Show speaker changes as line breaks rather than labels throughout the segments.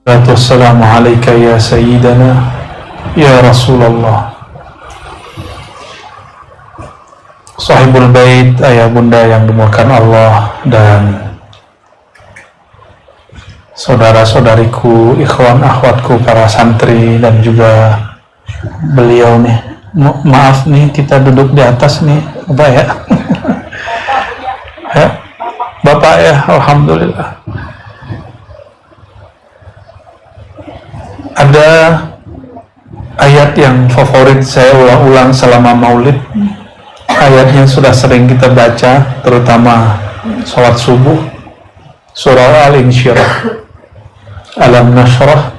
Wassalamu alaika ya sayyidana ya Rasulullah. Sahibul bait, ayah bunda yang dimuliakan Allah, dan saudara-saudariku, ikhwan akhwatku para santri, dan juga beliau nih, maaf nih kita duduk di atas nih Bapak ya. Ya Bapak ya, alhamdulillah. Ada ayat yang favorit saya ulang-ulang selama maulid. Ayatnya sudah sering kita baca, terutama sholat subuh. Surah Al-Insyirah. Alam nashrah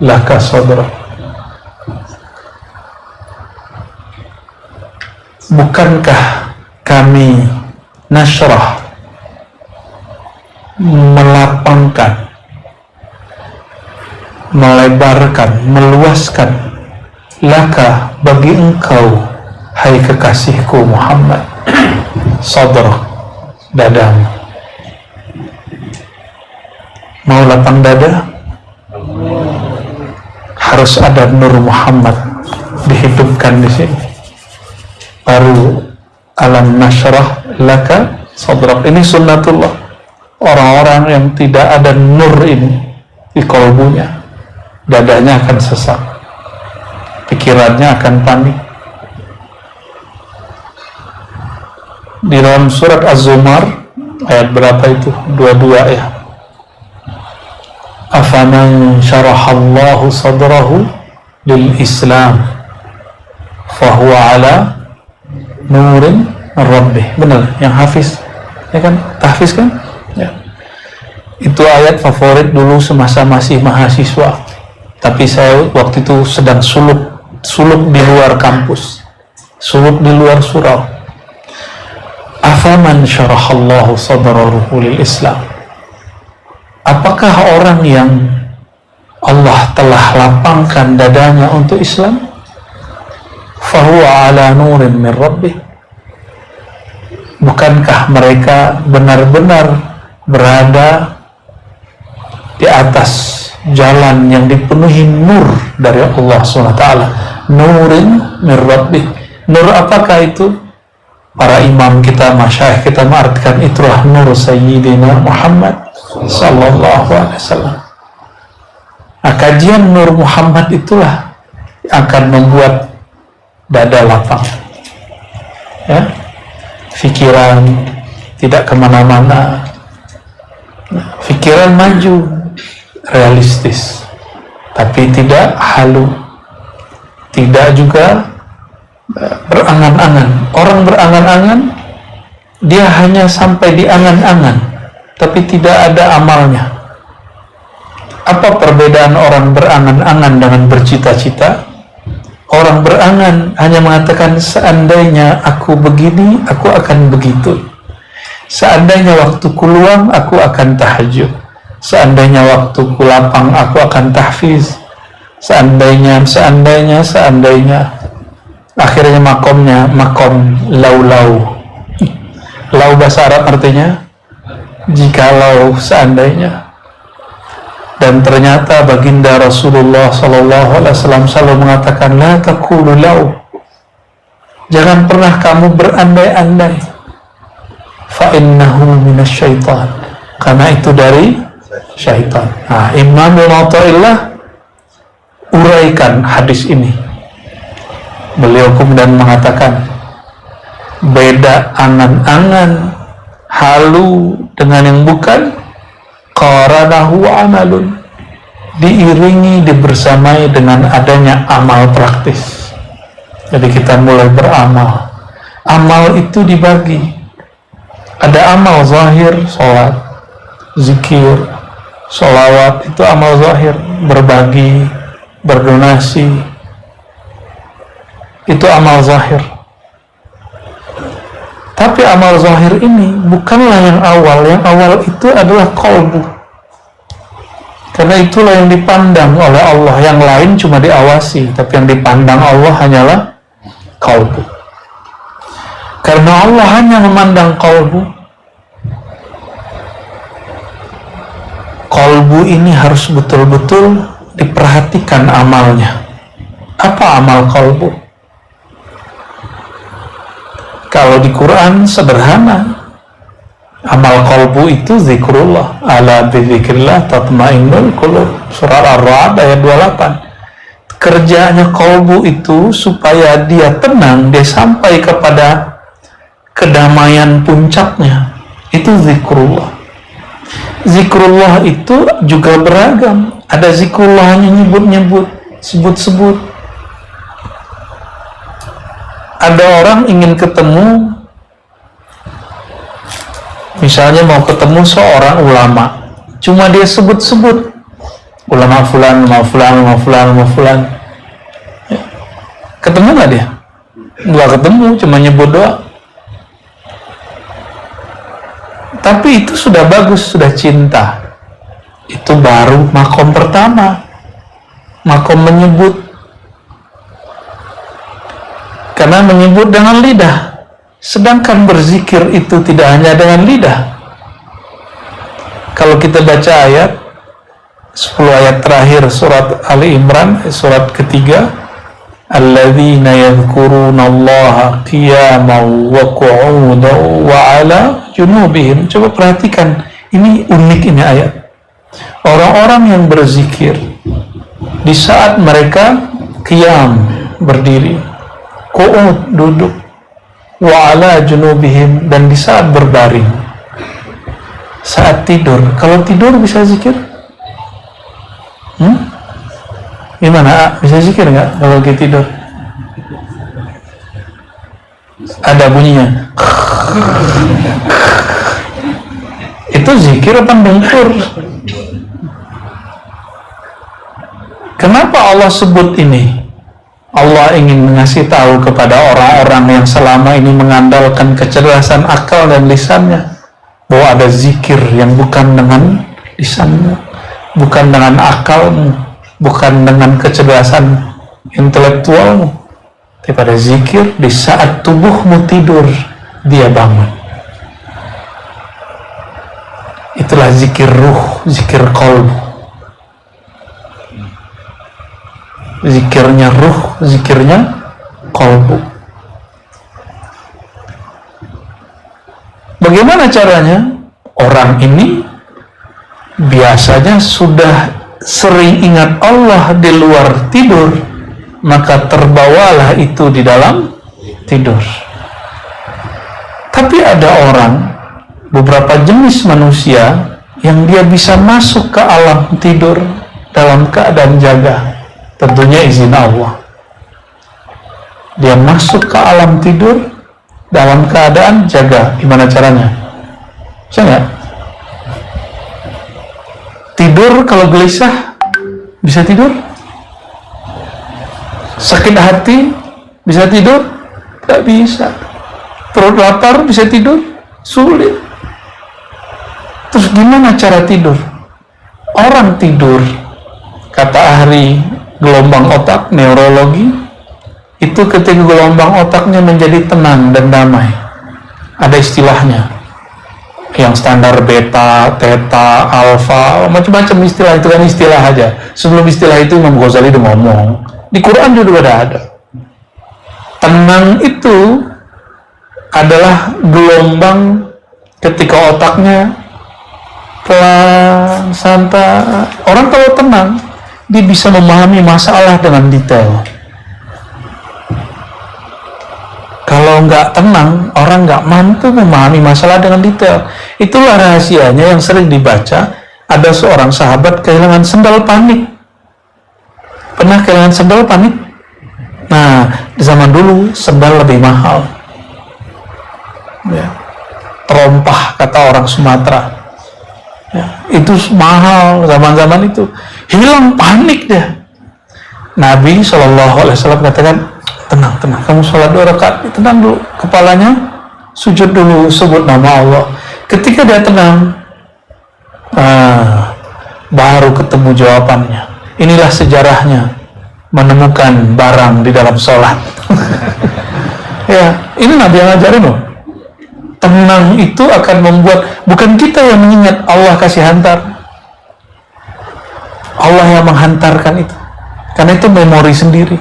laka sadrak. Bukankah kami nashrah, melapangkan, melebarkan, meluaskan, laka, bagi engkau, hai kekasihku Muhammad, sadrak, dadamu. Mau lapang dada? Harus ada Nur Muhammad dihidupkan di sini. Baru alam nashrah laka sadrak. Ini sunnatullah. Orang-orang yang tidak ada nur ini di kalbunya, dadanya akan sesak, pikirannya akan panik. Di dalam surat Az-Zumar ayat berapa itu? 22 ya. Afaman syarahallahu sadrahu lil Islam fahuwa ala nurin rabbih. Benar yang hafiz ya kan? Tahfiz kan? Ya. Itu ayat favorit dulu semasa masih mahasiswa. Tapi saya waktu itu sedang suluk di luar kampus, suluk di luar surau. Afaman syarahallahu sadrahu lil Islam. Apakah orang yang Allah telah lapangkan dadanya untuk Islam? Fahuwa ala nurin min rabbih. Bukankah mereka benar-benar berada di atas jalan yang dipenuhi nur dari Allah SWT? Nurin min rabbih. Nur apakah itu? Para imam kita, masyayikh kita mengartikan itulah nur Sayyidina Muhammad sallallahu alaihi wasallam. Nah, kajian Nur Muhammad itulah akan membuat dada lapang, ya, pikiran tidak kemana-mana, pikiran maju, realistis, tapi tidak halu, tidak juga berangan-angan. Orang berangan-angan, dia hanya sampai di angan-angan, tapi tidak ada amalnya. Apa perbedaan orang berangan-angan dengan bercita-cita? Orang berangan hanya mengatakan, seandainya aku begini, aku akan begitu. Seandainya waktuku luang, aku akan tahajud. Seandainya waktuku lapang, aku akan tahfiz. Seandainya. Akhirnya makomnya makom lau-lau. Lau bahasa Arab artinya jikalau, seandainya. Dan ternyata baginda Rasulullah SAW selalu mengatakan, la taqulu lau, jangan pernah kamu berandai-andai, fa innahu minasyaitan, karena itu dari syaitan. Nah, Imam Ibnu Athaillah uraikan hadis ini. Beliau kemudian mengatakan, beda angan-angan halu dengan yang bukan, qaranahu amalun, diiringi, dibersamai dengan adanya amal praktis. Jadi kita mulai beramal. Amal itu dibagi. Ada amal zahir, sholat, zikir, sholawat, itu amal zahir. Berbagi, berdonasi, itu amal zahir. Tapi amal zahir ini bukanlah yang awal. Yang awal itu adalah qalbu. Karena itulah yang dipandang oleh Allah. Yang lain cuma diawasi, tapi yang dipandang Allah hanyalah qalbu. Karena Allah hanya memandang qalbu, Kolbu ini harus betul-betul diperhatikan amalnya. Apa amal kolbu? Kalau di Quran sederhana, amal kolbu itu zikrullah. Ala bizikrillah tatmainnul qulub. Surah Ar-Ra'd ayat 28. Kerjanya kolbu itu supaya dia tenang, dia sampai kepada kedamaian puncaknya. Itu zikrullah. Zikrullah itu juga beragam. Ada zikrullah hanya nyebut-nyebut, sebut-sebut. Ada orang ingin ketemu, misalnya mau ketemu seorang ulama, cuma dia sebut-sebut ulama fulan, ulama fulan, ulama fulan, ulama fulan. Ketemu nggak dia? Nggak ketemu, cuma nyebut doang. Tapi itu sudah bagus, sudah cinta. Itu baru makom pertama, makom menyebut. Karena menyebut dengan lidah, sedangkan berzikir itu tidak hanya dengan lidah. Kalau kita baca ayat 10 ayat terakhir surat Ali Imran, surat ketiga, alladzina yadhkurunallaha qiyaman wa qu'udan wa 'ala junubihim. Coba perhatikan, ini unik ini ayat. Orang-orang yang berzikir di saat mereka qiyam, berdiri, qu'ud, duduk, wa 'ala junubihim, dan di saat berbaring, saat tidur. Kalau tidur bisa zikir? Gimana? Bisa zikir nggak kalau lagi tidur? Ada bunyinya. Itu zikir apa dengkur? Kenapa Allah sebut ini? Allah ingin mengasih tahu kepada orang-orang yang selama ini mengandalkan kecerdasan akal dan lisannya bahwa ada zikir yang bukan dengan lisanmu, bukan dengan akalmu, bukan dengan kecerdasan intelektualmu, tapi ada zikir di saat tubuhmu tidur, dia bangun. Itulah zikir ruh, zikir qalb. Zikirnya ruh, zikirnya qalbu. Bagaimana caranya? Orang ini biasanya sudah sering ingat Allah di luar tidur, maka terbawalah itu di dalam tidur. Tapi ada orang, beberapa jenis manusia yang dia bisa masuk ke alam tidur dalam keadaan jaga. Tentunya izin Allah. Dia masuk ke alam tidur dalam keadaan jaga. Gimana caranya? Bisa nggak? Tidur kalau gelisah, bisa tidur? Sakit hati, bisa tidur? Tidak bisa. Perut lapar, bisa tidur? Sulit. Terus gimana cara tidur? Orang tidur, kata ahli gelombang otak, neurologi, itu ketika gelombang otaknya menjadi tenang dan damai. Ada istilahnya, yang standar beta, theta, alfa, macam-macam istilah. Itu kan istilah aja. Sebelum istilah itu Imam Ghazali udah ngomong. Di Quran juga ada. Tenang itu adalah gelombang ketika otaknya pelan, santai. Orang kalau tenang, dia bisa memahami masalah dengan detail. Kalau nggak tenang, orang nggak mampu memahami masalah dengan detail. Itulah rahasianya yang sering dibaca. Ada seorang sahabat kehilangan sendal panik. Pernah kehilangan sendal panik? Nah, di zaman dulu sendal lebih mahal. Ya. Terompah kata orang Sumatera. Ya, itu mahal zaman-zaman itu. Hilang, panik dia. Nabi SAW katakan, tenang, kamu sholat 2 rakaat, tenang dulu, kepalanya sujud dulu, sebut nama Allah. Ketika dia tenang, baru ketemu jawabannya. Inilah sejarahnya menemukan barang di dalam sholat. Ya, ini Nabi yang ngajarin loh. Tenang itu akan membuat, bukan kita yang mengingat Allah kasih hantar. Allah yang menghantarkan itu, karena itu memori sendiri.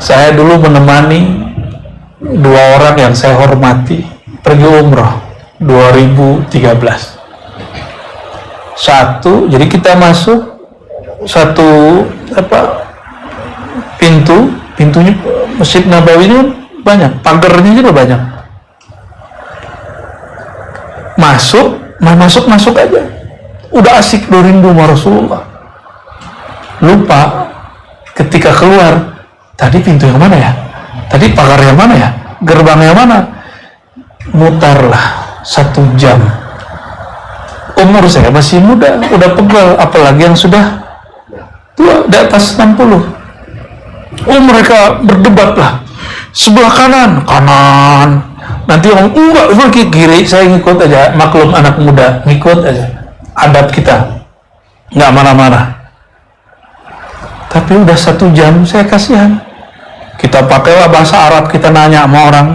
Saya dulu menemani 2 orang yang saya hormati pergi umrah 2013. Jadi kita masuk satu pintunya Masjid Nabawi ini banyak, pagarnya juga banyak. Masuk aja, udah asik, udah rindu sama Rasulullah. Lupa ketika keluar, tadi pintu yang mana ya? Tadi pagar yang mana ya? Gerbang yang mana? Mutarlah 1 jam. Umur saya masih muda, udah pegal, apalagi yang sudah tua, di atas 60. Mereka berdebat lah, sebelah kanan, nanti orang enggak kiri, saya ngikut aja. Maklum anak muda, ngikut aja, adab kita, nggak marah-marah. Tapi udah 1 jam, saya kasihan. Kita pakailah bahasa Arab, kita nanya sama orang.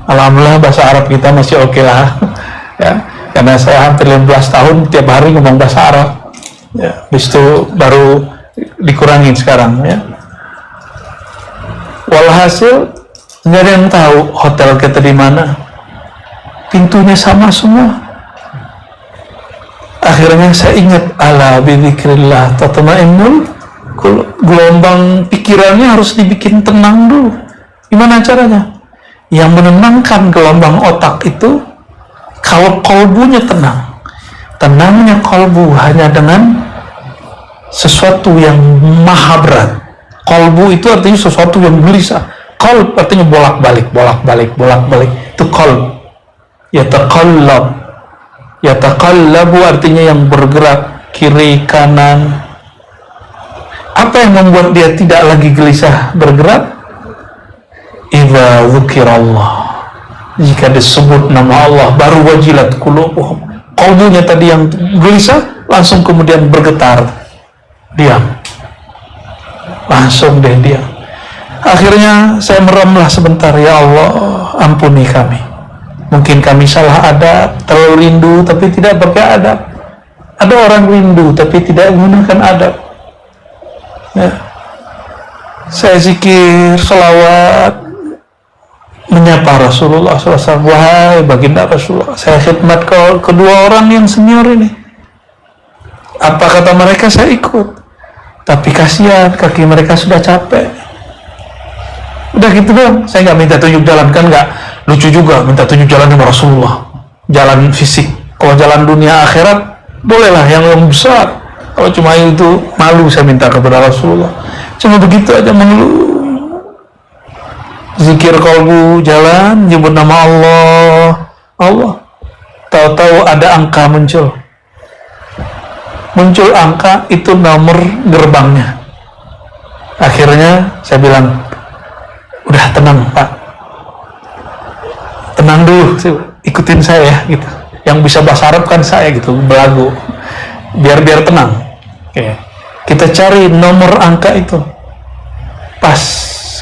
Alhamdulillah bahasa Arab kita masih oke lah. Ya, karena saya hampir 15 tahun tiap hari ngomong bahasa Arab. Ya, habis itu baru dikurangin sekarang. Ya. Walhasil nggak ada yang tahu hotel kita di mana. Pintunya sama semua. Akhirnya saya ingat, ala bidzikrillah tatma'innul qulub. Gelombang pikirannya harus dibikin tenang dulu. Gimana caranya? Yang menenangkan gelombang otak itu kalau kolbunya tenang. Tenangnya kolbu hanya dengan sesuatu yang maha berat. Kolbu itu artinya sesuatu yang gelisah. Kolb artinya bolak-balik. Itu kolb. Yataqallabu artinya yang bergerak kiri kanan. Apa yang membuat dia tidak lagi gelisah bergerak? Idza dzukirallah, jika disebut nama Allah, baru wajilat qulubuhum. Qalbunya tadi yang gelisah langsung kemudian bergetar, diam. Langsung deh diam. Akhirnya saya meramlah sebentar, ya Allah, ampuni kami. Mungkin kami salah adab, terlalu rindu tapi tidak pakai adab. Ada orang rindu tapi tidak menggunakan adab. Ya. Saya zikir, selawat, menyapa Rasulullah SAW. Wahai baginda Rasulullah, saya khidmat kedua orang yang senior ini. Apa kata mereka, saya ikut. Tapi kasihan, kaki mereka sudah capek. Udah gitu dong, saya nggak minta tunjuk jalan, kan nggak lucu juga minta tunjuk jalan sama Rasulullah, jalan fisik. Kalau jalan dunia akhirat bolehlah yang besar. Kalau cuma itu malu saya minta kepada Rasulullah. Cuma begitu aja mengeluh. Zikir kolbu, jalan, nyebut nama Allah. Tahu-tahu ada angka muncul angka, itu nomor gerbangnya. Akhirnya saya bilang, udah tenang Pak, tenang dulu, ikutin saya gitu. Yang bisa bahasa Arab kan saya gitu, belagu, biar tenang. Oke. Kita cari nomor angka itu, pas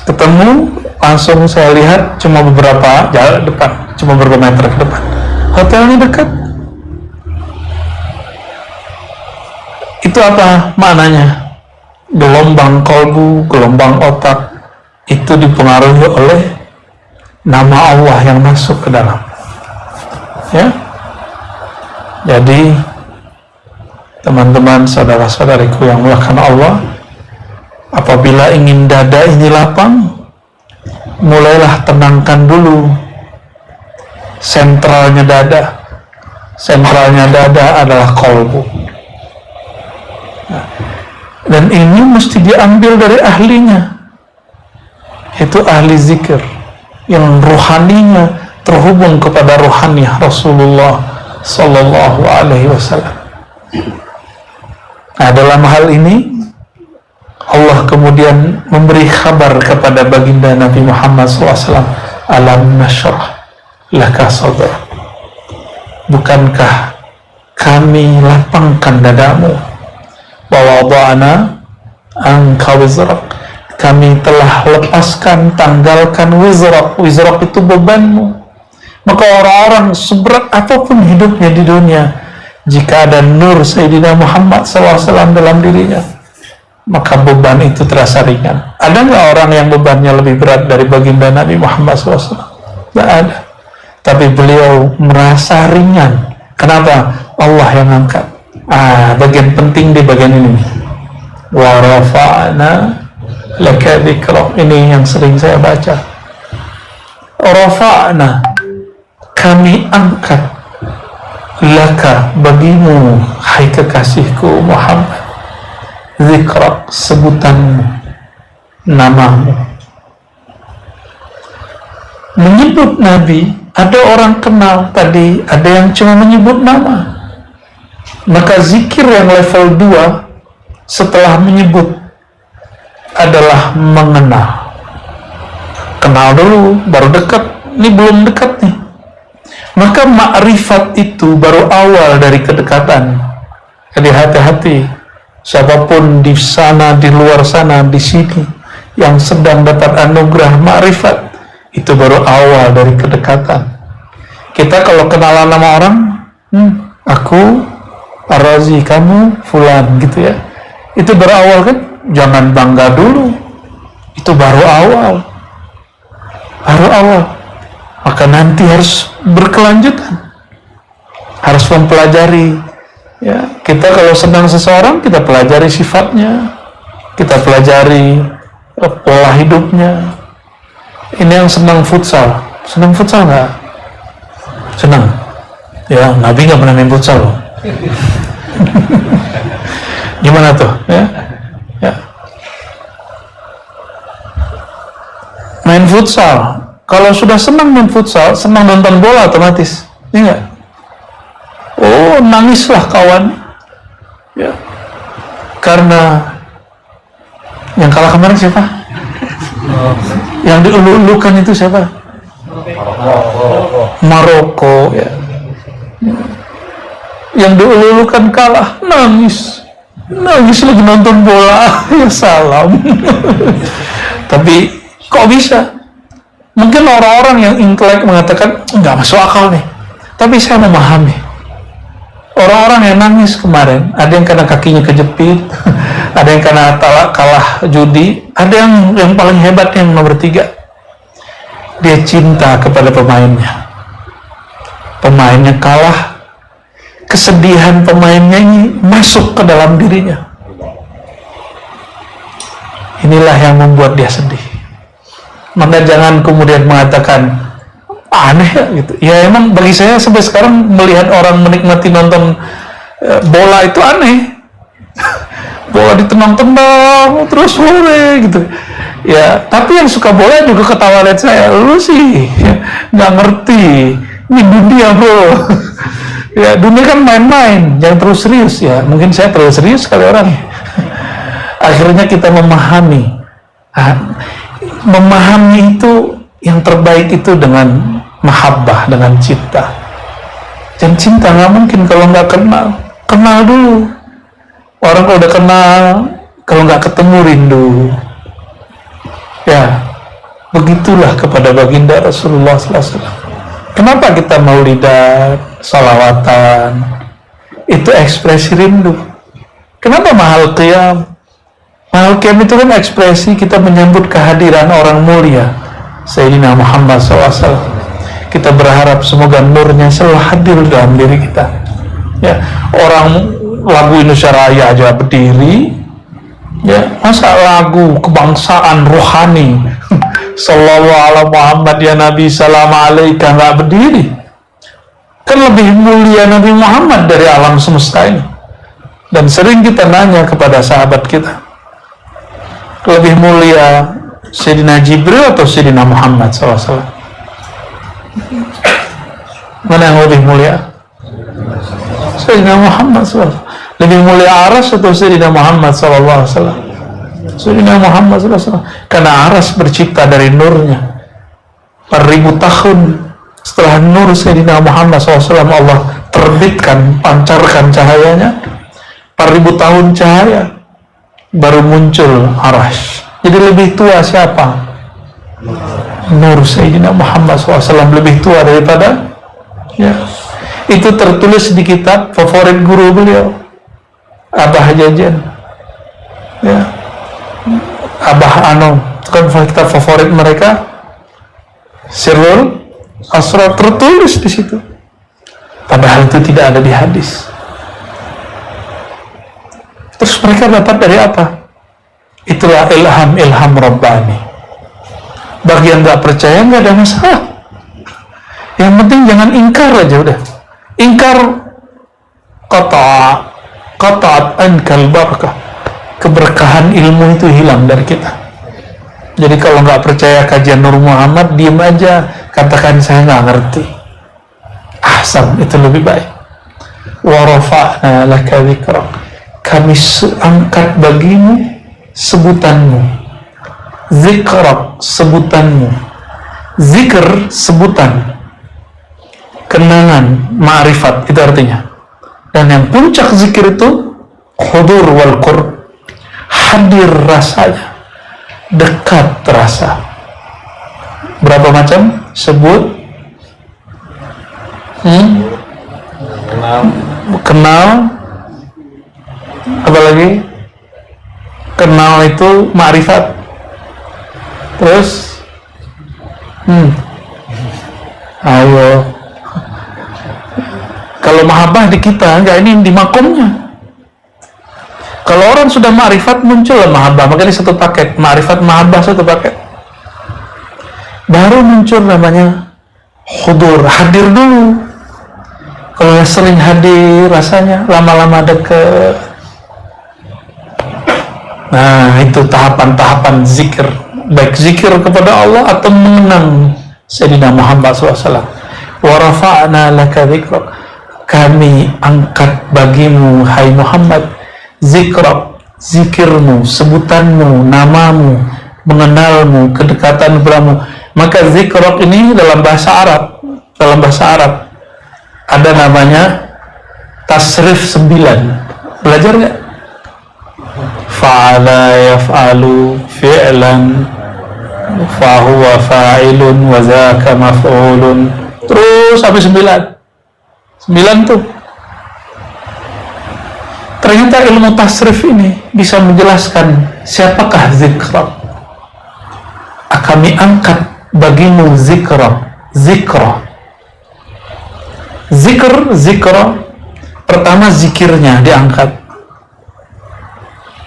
ketemu langsung saya lihat cuma beberapa jalan depan, cuma beberapa meter ke depan, hotelnya dekat. Itu apa maknanya? Gelombang kolbu, gelombang otak itu dipengaruhi oleh nama Allah yang masuk ke dalam. Ya, jadi teman-teman, saudara-saudariku yang mulakan Allah, apabila ingin dada ini lapang, mulailah tenangkan dulu sentralnya dada. Sentralnya dada adalah kolbu. Dan ini mesti diambil dari ahlinya, itu ahli zikir yang rohaninya terhubung kepada rohani Rasulullah Sallallahu Alaihi Wasallam. Nah, dalam hal ini Allah kemudian memberi kabar kepada baginda Nabi Muhammad SAW, alam nashrah laka sadrak, bukankah kami lapangkan dadamu, wa wada'na anka wizrak, kami telah lepaskan, tanggalkan wizrak. Wizrak itu bebanmu. Maka orang-orang seberat apapun hidupnya di dunia, jika ada nur Sayyidina Muhammad SAW dalam dirinya, maka beban itu terasa ringan. Ada nggak orang yang bebannya lebih berat dari baginda Nabi Muhammad SAW? Tidak ada. Tapi beliau merasa ringan. Kenapa? Allah yang angkat. Bagian penting di bagian ini. Wa rafa'na laka dzikrak. Ini yang sering saya baca. Rafa'na, kami angkat, laka, bagimu, hai kekasihku Muhammad, dzikrak, sebutanmu, namamu. Menyebut Nabi, ada orang kenal tadi, ada yang cuma menyebut nama. Maka zikir yang level 2 setelah menyebut adalah mengenal. Kenal dulu, baru dekat. Ini belum dekat nih. Maka ma'rifat itu baru awal dari kedekatan. Jadi hati-hati, siapapun di sana, di luar sana, di sini yang sedang dapat anugerah ma'rifat, itu baru awal dari kedekatan. Kita kalau kenalan sama orang, aku Ar-Razi, kamu Fulan, gitu ya, itu berawal kan. Jangan bangga dulu, itu baru awal. Maka nanti harus berkelanjutan, harus mempelajari ya. Kita kalau senang seseorang, kita pelajari sifatnya, kita pelajari pola hidupnya. Ini yang senang futsal nggak? Senang ya. Nabi nggak pernah main futsal loh. Gimana tuh ya? Main futsal, kalau sudah senang main futsal, senang nonton bola otomatis, ya enggak? Oh, nangislah kawan, ya, karena yang kalah kemarin siapa? Yang diulu-ulukan itu siapa? Maroko, ya. Yang diulu-ulukan kalah, nangis lagi nonton bola, ya salam. Tapi kok bisa? Mungkin orang-orang yang intelek mengatakan nggak masuk akal nih. Tapi saya memahami. Orang-orang yang nangis kemarin, ada yang karena kakinya kejepit, ada yang karena kalah judi, ada yang paling hebat yang nomor 3. Dia cinta kepada pemainnya. Pemainnya kalah, kesedihan pemainnya ini masuk ke dalam dirinya. Inilah yang membuat dia sedih. Maka jangan kemudian mengatakan aneh ya gitu. Ya emang bagi saya sampai sekarang melihat orang menikmati nonton bola itu aneh. Bola ditenang-tenang terus sore gitu. Ya, tapi yang suka bola juga ketawa lihat saya. Lu sih nggak ngerti. Ini dunia bro. Ya, dunia kan main-main, jangan terlalu serius ya. Mungkin saya terlalu serius sekali orang. Akhirnya kita memahami. Memahami itu yang terbaik itu dengan mahabbah, dengan cinta. Dan cinta nggak mungkin kalau nggak kenal. Kenal dulu. Orang kalau udah kenal, kalau nggak ketemu rindu. Ya, begitulah kepada baginda Rasulullah SAW. Kenapa kita maulidan, salawatan? Itu ekspresi rindu. Kenapa mahal qiyam? Mahal qiyam itu kan ekspresi kita menyambut kehadiran orang mulia Sayyidina Muhammad SAW. Kita berharap semoga nurnya selalu hadir dalam diri kita. Ya, orang lagu Indonesia Raya aja berdiri. Ya, masa lagu kebangsaan rohani Sallallahu ala Muhammad ya Nabi salam alaika nggak berdiri? Kan lebih mulia Nabi Muhammad dari alam semesta ini. Dan sering kita nanya kepada sahabat kita, lebih mulia Sayyidina Jibril atau Sayyidina Muhammad SAW? Mana yang lebih mulia? Sayyidina Muhammad SAW. Lebih mulia Aras atau Sayyidina Muhammad SAW? Sayyidina Muhammad SAW. Karena Aras bercipta dari nurnya. 4.000 tahun setelah nur Sayyidina Muhammad SAW Allah terbitkan, pancarkan cahayanya. 4.000 tahun cahaya baru muncul Arash. Jadi lebih tua siapa? Nur Sayyidina Muhammad SAW lebih tua daripada ya. Itu tertulis di kitab favorit guru beliau, Abah Jajan, ya, Abah Anom, itu kan kitab favorit mereka, Sirrul Asrar, tertulis di situ. Padahal itu tidak ada di hadis. Terus mereka dapat dari apa? Itulah ilham Rabbani. Bagi yang nggak percaya nggak ada masalah. Yang penting jangan ingkar aja udah. Ingkar qata'at ankal barakah. Keberkahan ilmu itu hilang dari kita. Jadi kalau nggak percaya kajian Nur Muhammad, diam aja, katakan saya nggak ngerti. Ahsan, itu lebih baik. Wa rafa'na laka dzikrak. Kami angkat bagimu sebutanmu. Zikrak, sebutanmu. Zikr, sebutan. Kenangan, ma'rifat, itu artinya. Dan yang puncak zikir itu hudur wal qurb, hadir rasanya, dekat rasa. Berapa macam? Sebut. Kenal. Apa lagi? Kenal itu ma'rifat. Terus ayo. Kalau mahabbah di kita, enggak, ini di makomnya. Kalau orang sudah ma'rifat, muncul mahabbah. Makanya satu paket, ma'rifat, mahabbah satu paket. Baru muncul namanya hudur, hadir dulu. Kalau sering hadir, rasanya lama-lama deket. Nah, itu tahapan-tahapan zikir. Baik zikir kepada Allah atau mengenang Sayyidina Muhammad SAW. Wa rafa'na laka dzikrak. Kami angkat bagimu, hai Muhammad, zikrak, zikirmu, sebutanmu, namamu, mengenalmu, kedekatan padamu. Maka zikrak ini dalam bahasa Arab ada namanya tasrif 9. Belajar nggak? Fa'ala yaf'alu fi'lan fahuwa fa'ilun wa zaka maf'ulun, terus sampai 9 tuh. Ternyata ilmu tasrif ini bisa menjelaskan siapakah zikra. Kami angkat bagimu zikra. Zikra pertama zikirnya diangkat.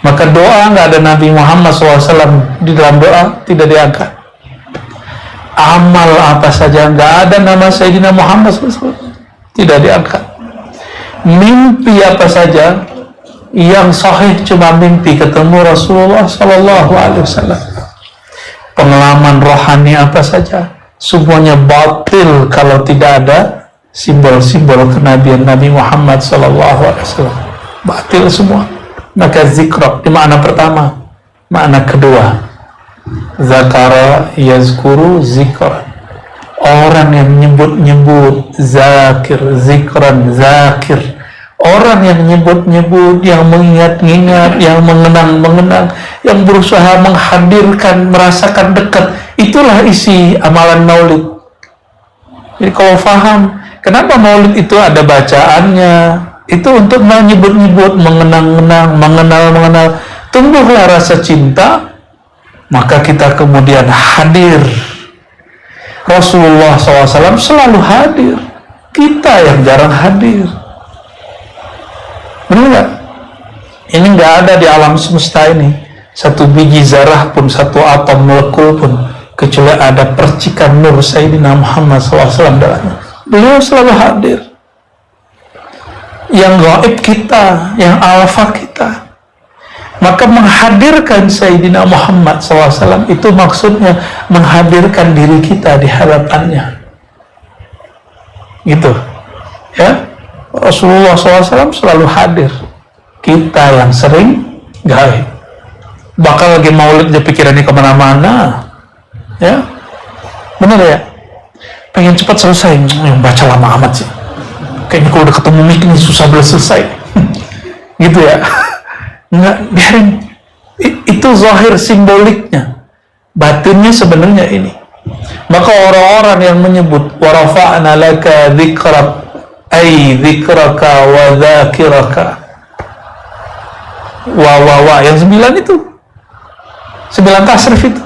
Maka doa nggak ada Nabi Muhammad SAW di dalam doa tidak diangkat. Amal apa saja nggak ada nama Sayyidina Muhammad SAW tidak diangkat. Mimpi apa saja yang sahih cuma mimpi ketemu Rasulullah SAW. Pengalaman rohani apa saja semuanya batil kalau tidak ada simbol-simbol kenabian Nabi Muhammad SAW. Batil semua. Maka zikrak di makna pertama. Makna kedua, zakara yazkuru zikran. Orang yang nyebut-nyebut, zakir, zikran, zakir. Orang yang nyebut-nyebut, yang mengingat-ingat, yang mengenang-mengenang, yang berusaha menghadirkan, merasakan dekat. Itulah isi amalan maulid. Jadi kalau faham, kenapa maulid itu ada bacaannya? Itu untuk menyebut-nyebut, mengenang-menang, mengenal-mengenal. Tumbuhlah rasa cinta, maka kita kemudian hadir. Rasulullah SAW selalu hadir. Kita yang jarang hadir. Benar nggak? Ini nggak ada di alam semesta ini. Satu biji zarah pun, satu atom molekul pun, kecuali ada percikan nur Sayyidina Muhammad SAW dalamnya. Beliau selalu hadir. Yang gaib kita, yang alfa kita. Maka menghadirkan Sayyidina Muhammad SAW itu maksudnya menghadirkan diri kita di hadapannya. Gitu. Ya. Rasulullah SAW selalu hadir. Kita yang sering gaib. Bakal lagi maulid dia pikirannya kemana-mana. Ya. Benar ya? Pengen cepat selesai. Yang baca lama amat sih. Kayaknya kalau udah ketemu mik ini susah boleh selesai. Gitu ya. Enggak, biarin. Itu zahir simboliknya. Batinnya sebenarnya ini. Maka orang-orang yang menyebut wa rafa'na laka dzikrak, ay dzikraka wa dzakiraka. Yang 9 itu, 9 tasrif itu.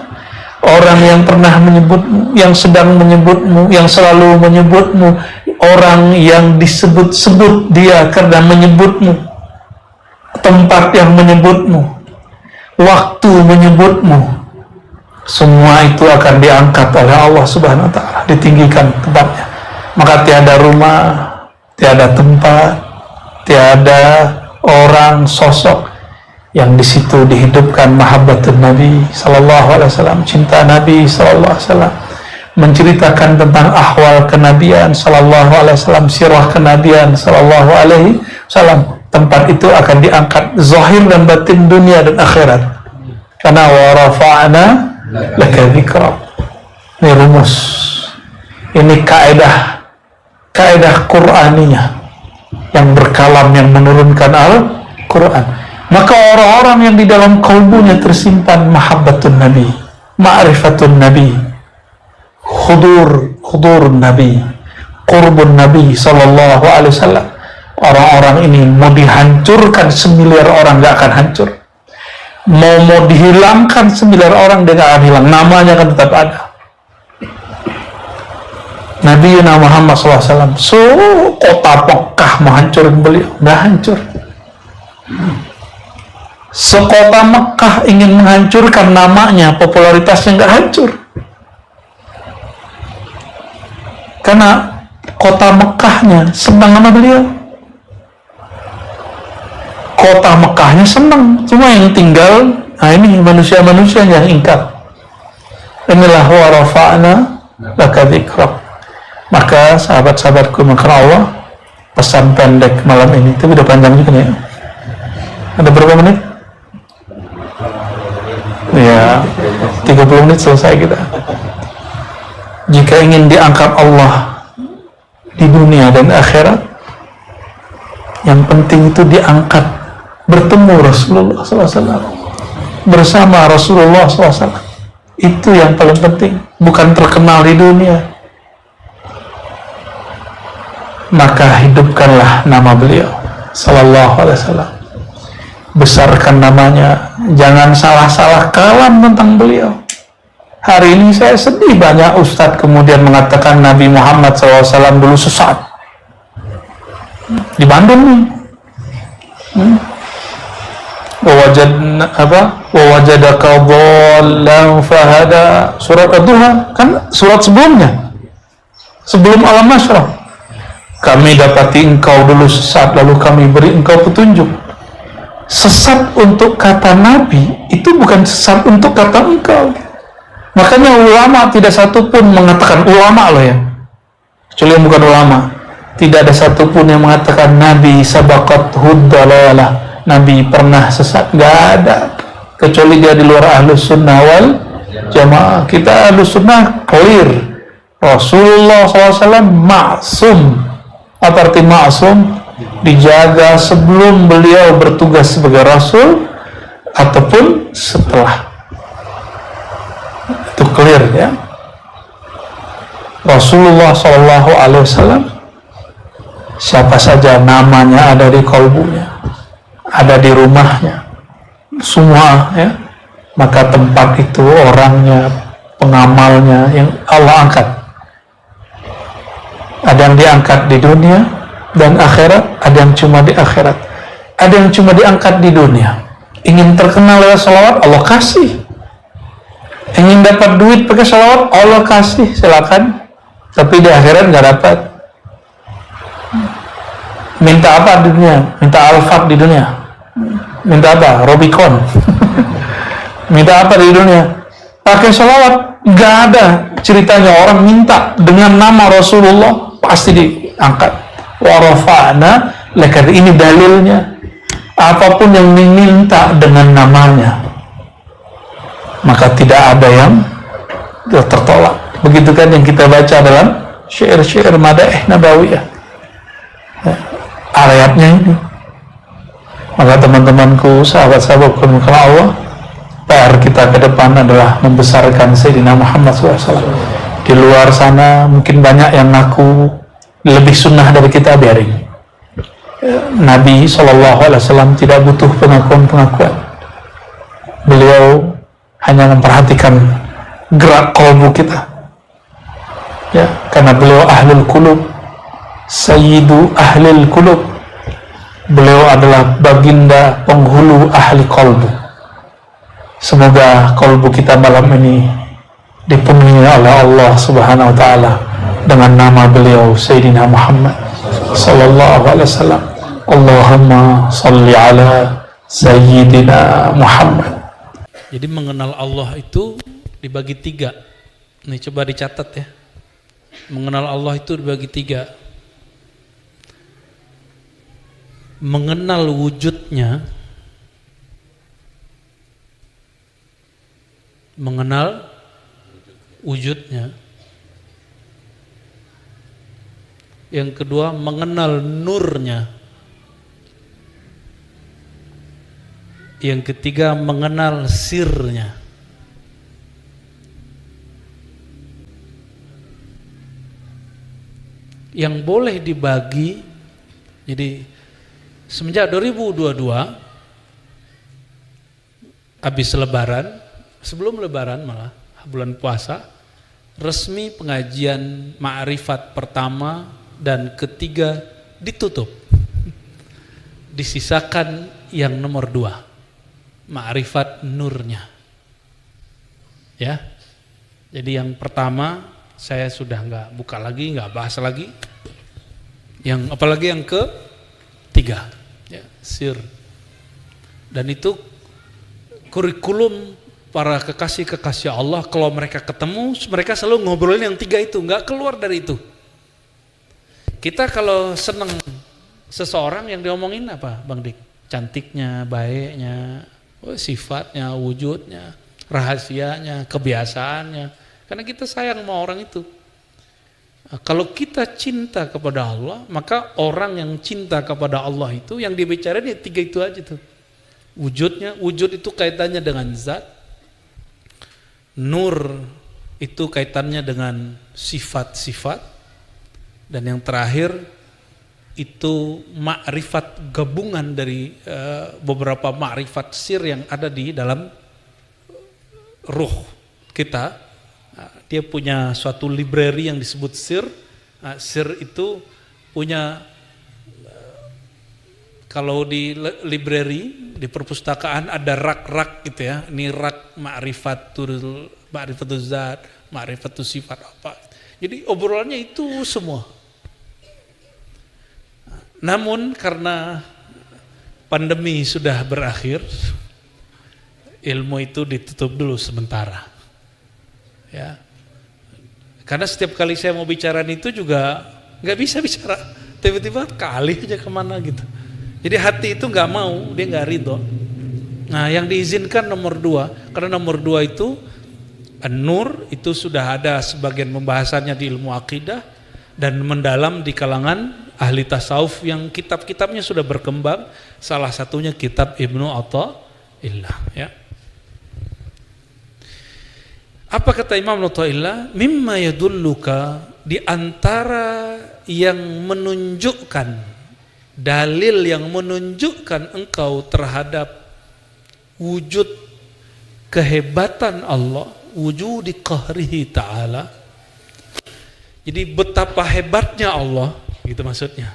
Orang yang pernah menyebutmu, yang sedang menyebutmu, yang selalu menyebutmu, orang yang disebut-sebut dia karena menyebutmu, tempat yang menyebutmu, waktu menyebutmu, semua itu akan diangkat oleh Allah Subhanahu wa ta'ala, ditinggikan tempatnya. Maka tiada rumah, tiada tempat, tiada orang, sosok yang di situ dihidupkan mahabbatun Nabi sallallahu alaihi wasallam, cinta Nabi sallallahu alaihi wasallam, menceritakan tentang ahwal kenabian sallallahu alaihi wasallam, sirah kenabian sallallahu alaihi wasallam. Tempat itu akan diangkat zahir dan batin, dunia dan akhirat. Karena wa rafa'na laka dzikra. Ini rumus. Ini kaidah Qur'aniyah yang berkalam, yang menurunkan Al-Qur'an. Maka orang-orang yang di dalam kalbunya tersimpan mahabbatun Nabi, ma'rifatun Nabi, hudur Nabi, qurbun Nabi sallallahu alaihi wasallam, orang-orang ini mau dihancurkan semiliar orang gak akan hancur, mau dihilangkan semiliar orang dia gak akan hilang, namanya akan tetap ada. Nabi Muhammad SAW, kota Mekah menghancurin beliau, gak hancur. Sekota Mekah ingin menghancurkan namanya, popularitasnya nggak hancur. Karena kota Mekahnya senang sama beliau. Kota Mekahnya senang, cuma yang tinggal, nah ini manusia-manusia yang ingkar. Inilah wa rafa'na laka dzikrak. Maka sahabat-sahabatku, maka Allah, pesan pendek malam ini, itu udah panjang juga nih. Ada berapa menit? Ya, 30 menit selesai kita. Jika ingin diangkat Allah di dunia dan akhirat, yang penting itu diangkat bertemu Rasulullah SAW, bersama Rasulullah SAW. Itu yang paling penting, bukan terkenal di dunia. Maka hidupkanlah nama beliau sallallahu alaihi wasallam, besarkan namanya, jangan salah-salah kalam tentang beliau. Hari ini saya sedih, banyak ustadz kemudian mengatakan Nabi Muhammad SAW dulu sesat di Bandung nih. Wawajadaka dhallan fahada, surat Ad-Duha, kan surat sebelumnya, sebelum Alam Nashrah. Kami dapati engkau dulu sesat, lalu kami beri engkau petunjuk. Sesat untuk kata Nabi itu bukan sesat untuk kata engkau. Makanya ulama tidak satupun mengatakan, ulama loh ya, kecuali yang bukan ulama, tidak ada satupun yang mengatakan Nabi sabaqat huddalalah, Nabi pernah sesat, nggak ada, kecuali dia di luar ahlus sunnah wal jamaah. Kita ahlus sunnah clear, Rasulullah SAW maksum. Apa arti maksum? Dijaga sebelum beliau bertugas sebagai Rasul ataupun setelah. Itu clear ya. Rasulullah SAW, siapa saja namanya ada di kalbunya, ada di rumahnya, semua ya. Maka tempat itu orangnya, pengamalnya yang Allah angkat. Ada yang diangkat di dunia dan akhirat, ada yang cuma di akhirat, ada yang cuma diangkat di dunia. Ingin terkenal lewat salawat, Allah kasih. Ingin dapat duit pakai salawat, Allah kasih, silakan. Tapi di akhirat nggak dapat. Minta apa di dunia? Minta Alphard di dunia. Minta apa? Robicon. Minta apa di dunia? Pakai salawat, nggak ada ceritanya orang minta dengan nama Rasulullah pasti diangkat. Wa rafa'na laka, ini dalilnya. Apapun yang diminta dengan namanya, maka tidak ada yang tertolak. Begitu kan yang kita baca dalam syair-syair madaih nabawiyah. Ayatnya ini. Maka teman-temanku, sahabat-sahabatku karena Allah, PR kita ke depan adalah membesarkan Sayyidina Muhammad SAW. Di luar sana mungkin banyak yang ngaku lebih sunnah dari kita, biarin. Nabi SAW tidak butuh pengakuan-pengakuan. Beliau hanya memperhatikan gerak kalbu kita, ya, karena beliau ahlul qulub, sayyidu ahlil qulub. Beliau adalah baginda penghulu ahli kalbu. Semoga kalbu kita malam ini dipenuhi oleh Allah Subhanahu wa taala dengan nama beliau Sayyidina Muhammad sallallahu alaihi wasallam. Allahumma salli ala Sayyidina Muhammad.
Jadi mengenal Allah itu dibagi 3. Nih coba dicatat ya. Mengenal Allah itu dibagi 3. Mengenal wujudnya, mengenal wujudnya. Yang kedua, mengenal nurnya. Yang ketiga, mengenal sirnya. Yang boleh dibagi, jadi semenjak 2022 habis lebaran, sebelum lebaran malah bulan puasa, resmi pengajian ma'rifat pertama dan ketiga ditutup. Disisakan yang nomor 2, ma'rifat nurnya. Ya. Jadi yang pertama saya sudah nggak buka lagi, nggak bahas lagi. Yang apalagi yang ketiga, ya, sir. Dan itu kurikulum para kekasih-kekasih Allah, kalau mereka ketemu, mereka selalu ngobrolin yang 3 itu, nggak keluar dari itu. Kita kalau seneng seseorang yang diomongin apa, Bang Dik? Cantiknya, baiknya, sifatnya, wujudnya, rahasianya, kebiasaannya. Karena kita sayang sama orang itu. Nah, kalau kita cinta kepada Allah, maka orang yang cinta kepada Allah itu yang dibicarain ya 3 itu aja tuh. Wujudnya, wujud itu kaitannya dengan zat. Nur itu kaitannya dengan sifat-sifat. Dan yang terakhir itu ma'rifat, gabungan dari beberapa ma'rifat sir yang ada di dalam ruh kita. Dia punya suatu library yang disebut sir. Sir itu punya, kalau di library, di perpustakaan ada rak-rak gitu ya. Ini rak ma'rifatul zat, ma'rifatul sifat apa. Jadi obrolannya itu semua. Namun karena pandemi sudah berakhir, ilmu itu ditutup dulu sementara. Ya. Karena setiap kali saya mau bicara itu juga nggak bisa bicara, tiba-tiba kali aja kemana gitu. Jadi hati itu nggak mau, dia nggak ridho. Nah, yang diizinkan nomor 2, karena nomor 2 itu An-Nur, itu sudah ada sebagian pembahasannya di ilmu akidah dan mendalam di kalangan ahli tasawuf yang kitab-kitabnya sudah berkembang. Salah satunya kitab Ibnu Athaillah, ya. Apa kata Imam Athaillah? Mimma yadulluka, di antara yang menunjukkan, dalil yang menunjukkan engkau terhadap wujud kehebatan Allah, wujudi qahrihi ta'ala. Jadi betapa hebatnya Allah, gitu maksudnya.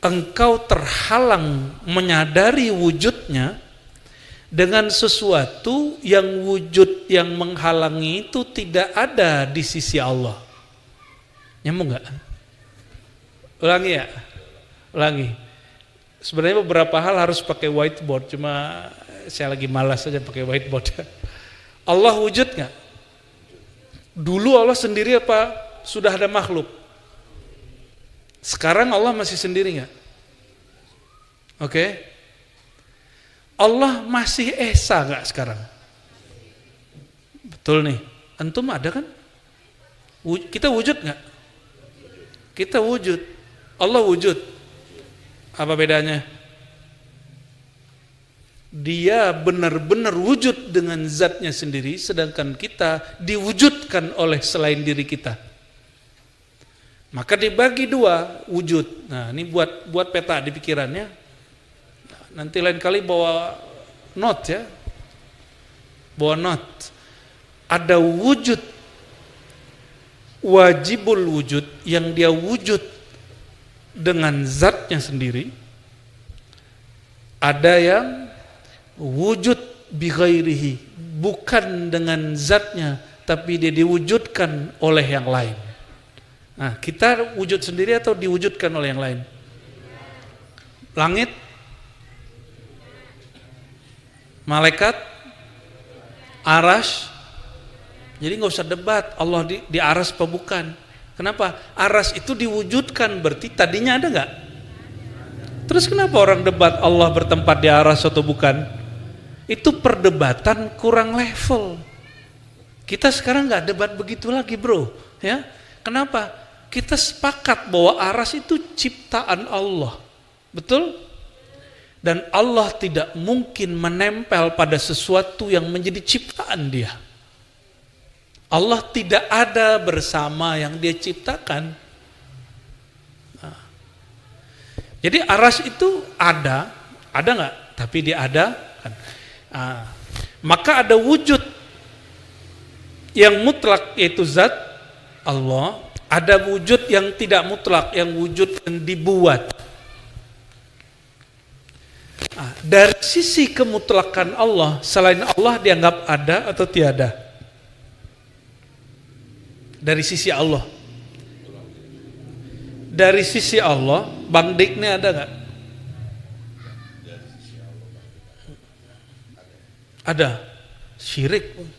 Engkau terhalang menyadari wujudnya dengan sesuatu yang wujud yang menghalangi itu tidak ada di sisi Allah. Nyambung nggak? Ulangi ya, ulangi. Sebenarnya beberapa hal harus pakai whiteboard, cuma saya lagi malas saja pakai whiteboard. Allah wujud nggak? Dulu Allah sendiri apa sudah ada makhluk? Sekarang Allah masih sendiri nggak? Oke? Allah masih esa nggak sekarang? Betul nih. Antum ada kan? Kita wujud nggak? Kita wujud. Allah wujud. Apa bedanya? Dia benar-benar wujud dengan zatnya sendiri, sedangkan kita diwujudkan oleh selain diri kita. Maka dibagi dua wujud. Nah, ini buat peta di pikirannya. Nanti lain kali bawa note ya. Bawa note. Ada wujud wajibul wujud yang dia wujud dengan zatnya sendiri. Ada yang wujud bi ghairihi, bukan dengan zatnya tapi dia diwujudkan oleh yang lain. Nah, kita wujud sendiri atau diwujudkan oleh yang lain? Langit, malaikat, aras. Jadi nggak usah debat Allah di aras apa bukan. Kenapa? Aras itu diwujudkan, berarti tadinya ada nggak? Terus kenapa orang debat Allah bertempat di aras atau bukan? Itu perdebatan kurang level. Kita sekarang nggak debat begitu lagi, bro. Ya, kenapa? Kita sepakat bahwa aras itu ciptaan Allah, betul? Dan Allah tidak mungkin menempel pada sesuatu yang menjadi ciptaan Dia. Allah tidak ada bersama yang Dia ciptakan. Nah, jadi aras itu ada nggak? Tapi Dia ada. Nah, maka ada wujud yang mutlak yaitu zat Allah. Ada wujud yang tidak mutlak, yang wujud yang dibuat. Nah, dari sisi kemutlakan Allah, selain Allah dianggap ada atau tiada? Dari sisi Allah. Dari sisi Allah, Bang Dik ini ada nggak? Ada. Syirik.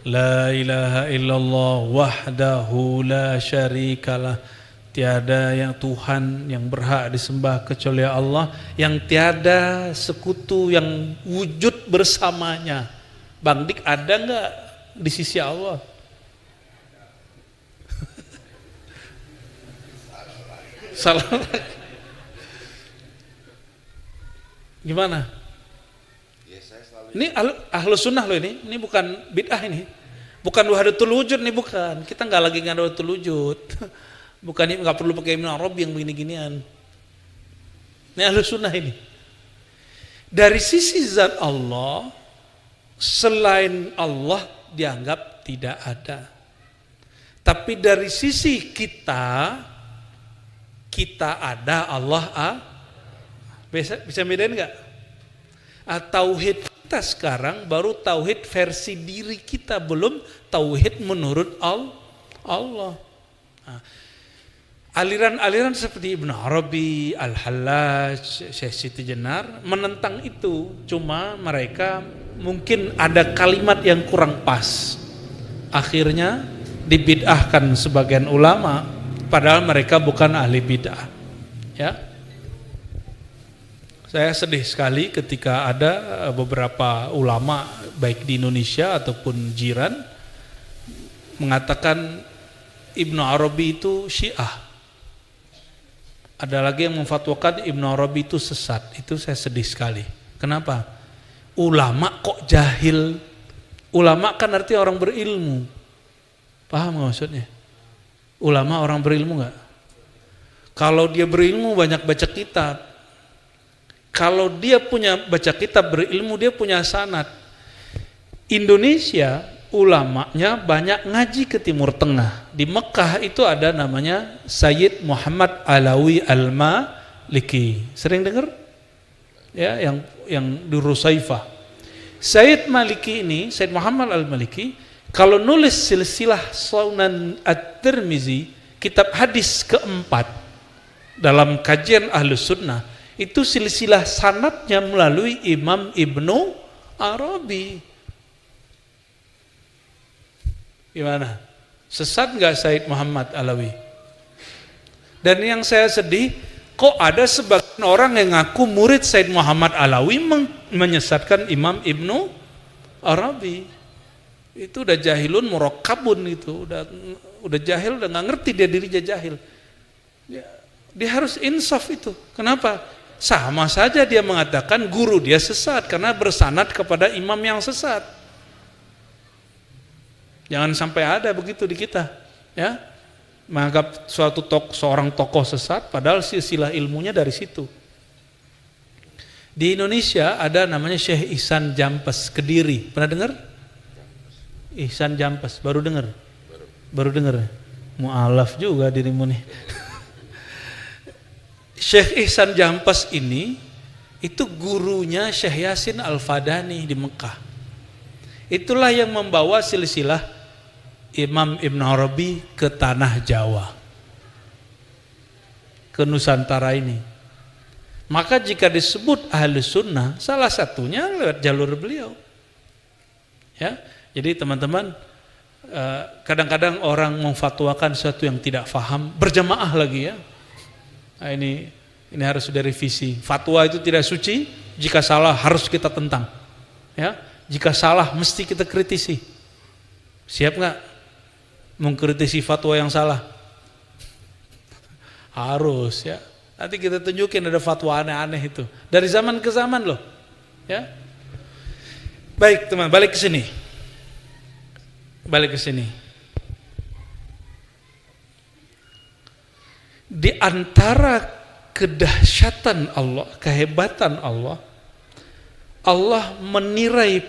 La ilaha illallah wahdahu la syarikalah. Tiada yang Tuhan yang berhak disembah kecuali Allah, yang tiada sekutu yang wujud bersamanya. Bang Dik ada nggak di sisi Allah? Salah. Gimana? Ini ahlu sunnah loh ini bukan bid'ah ini. Bukan wahdatul wujud nih, bukan. Kita nggak lagi wahdatul wujud. Bukan, ini nggak perlu pakai Ibnu Arabi yang begini-ginian. Ini ahlu sunnah ini. Dari sisi zat Allah, selain Allah dianggap tidak ada. Tapi dari sisi kita ada, Allah bisa bedain nggak? Tauhid kita sekarang baru tauhid versi diri kita, belum tauhid menurut Allah. Nah, aliran-aliran seperti Ibnu Arabi, Al-Hallaj, Syekh Siti Jenar menentang itu. Cuma mereka mungkin ada kalimat yang kurang pas. Akhirnya dibid'ahkan sebagian ulama, padahal mereka bukan ahli bid'ah. Ya. Saya sedih sekali ketika ada beberapa ulama baik di Indonesia ataupun jiran mengatakan Ibnu Arabi itu Syiah. Ada lagi yang memfatwakan Ibnu Arabi itu sesat. Itu saya sedih sekali. Kenapa? Ulama kok jahil? Ulama kan artinya orang berilmu. Paham nggak maksudnya? Ulama orang berilmu nggak? Kalau dia berilmu banyak baca kitab. Kalau dia punya baca kitab berilmu, dia punya sanad. Indonesia ulamanya banyak ngaji ke Timur Tengah. Di Mekah itu ada namanya Sayyid Muhammad Alawi Al-Maliki. Sering dengar? Ya, yang di Rusaifah. Sayyid Maliki ini, Sayyid Muhammad Al-Maliki, kalau nulis silsilah Sunan At-Tirmizi, kitab hadis keempat dalam kajian Ahlus Sunnah, itu silsilah sanadnya melalui Imam Ibnu Arabi. Gimana? Sesat nggak Said Muhammad Alawi? Dan yang saya sedih, kok ada sebagian orang yang ngaku murid Said Muhammad Alawi menyesatkan Imam Ibnu Arabi. Itu udah jahilun murakkabun, itu udah jahil, udah nggak ngerti dia dirinya jahil. Dia harus insaf itu. Kenapa? Sama saja dia mengatakan guru dia sesat karena bersanad kepada imam yang sesat. Jangan sampai ada begitu di kita, ya. menganggap seorang tokoh sesat, padahal silsilah ilmunya dari situ. Di Indonesia ada namanya Syekh Ihsan Jampes, Kediri. Pernah dengar? Ihsan Jampes, baru dengar? Baru dengar. Mu'alaf juga dirimu nih. Syekh Ihsan Jampes ini itu gurunya Syekh Yasin Al-Fadani di Mekah. Itulah yang membawa silsilah Imam Ibn Arabi ke tanah Jawa, ke Nusantara ini. Maka jika disebut ahli sunnah, salah satunya lewat jalur beliau. Ya, jadi teman-teman, kadang-kadang orang memfatwakan sesuatu yang tidak faham, berjamaah lagi ya. Nah, ini harus direvisi. Fatwa itu tidak suci, jika salah harus kita tentang. Ya, jika salah mesti kita kritisi. Siap nggak mengkritisi fatwa yang salah? Harus ya. Nanti kita tunjukin ada fatwa aneh-aneh itu. Dari zaman ke zaman loh. Ya. Baik teman, balik ke sini. Balik ke sini. Di antara kedahsyatan Allah, kehebatan Allah, Allah menirai,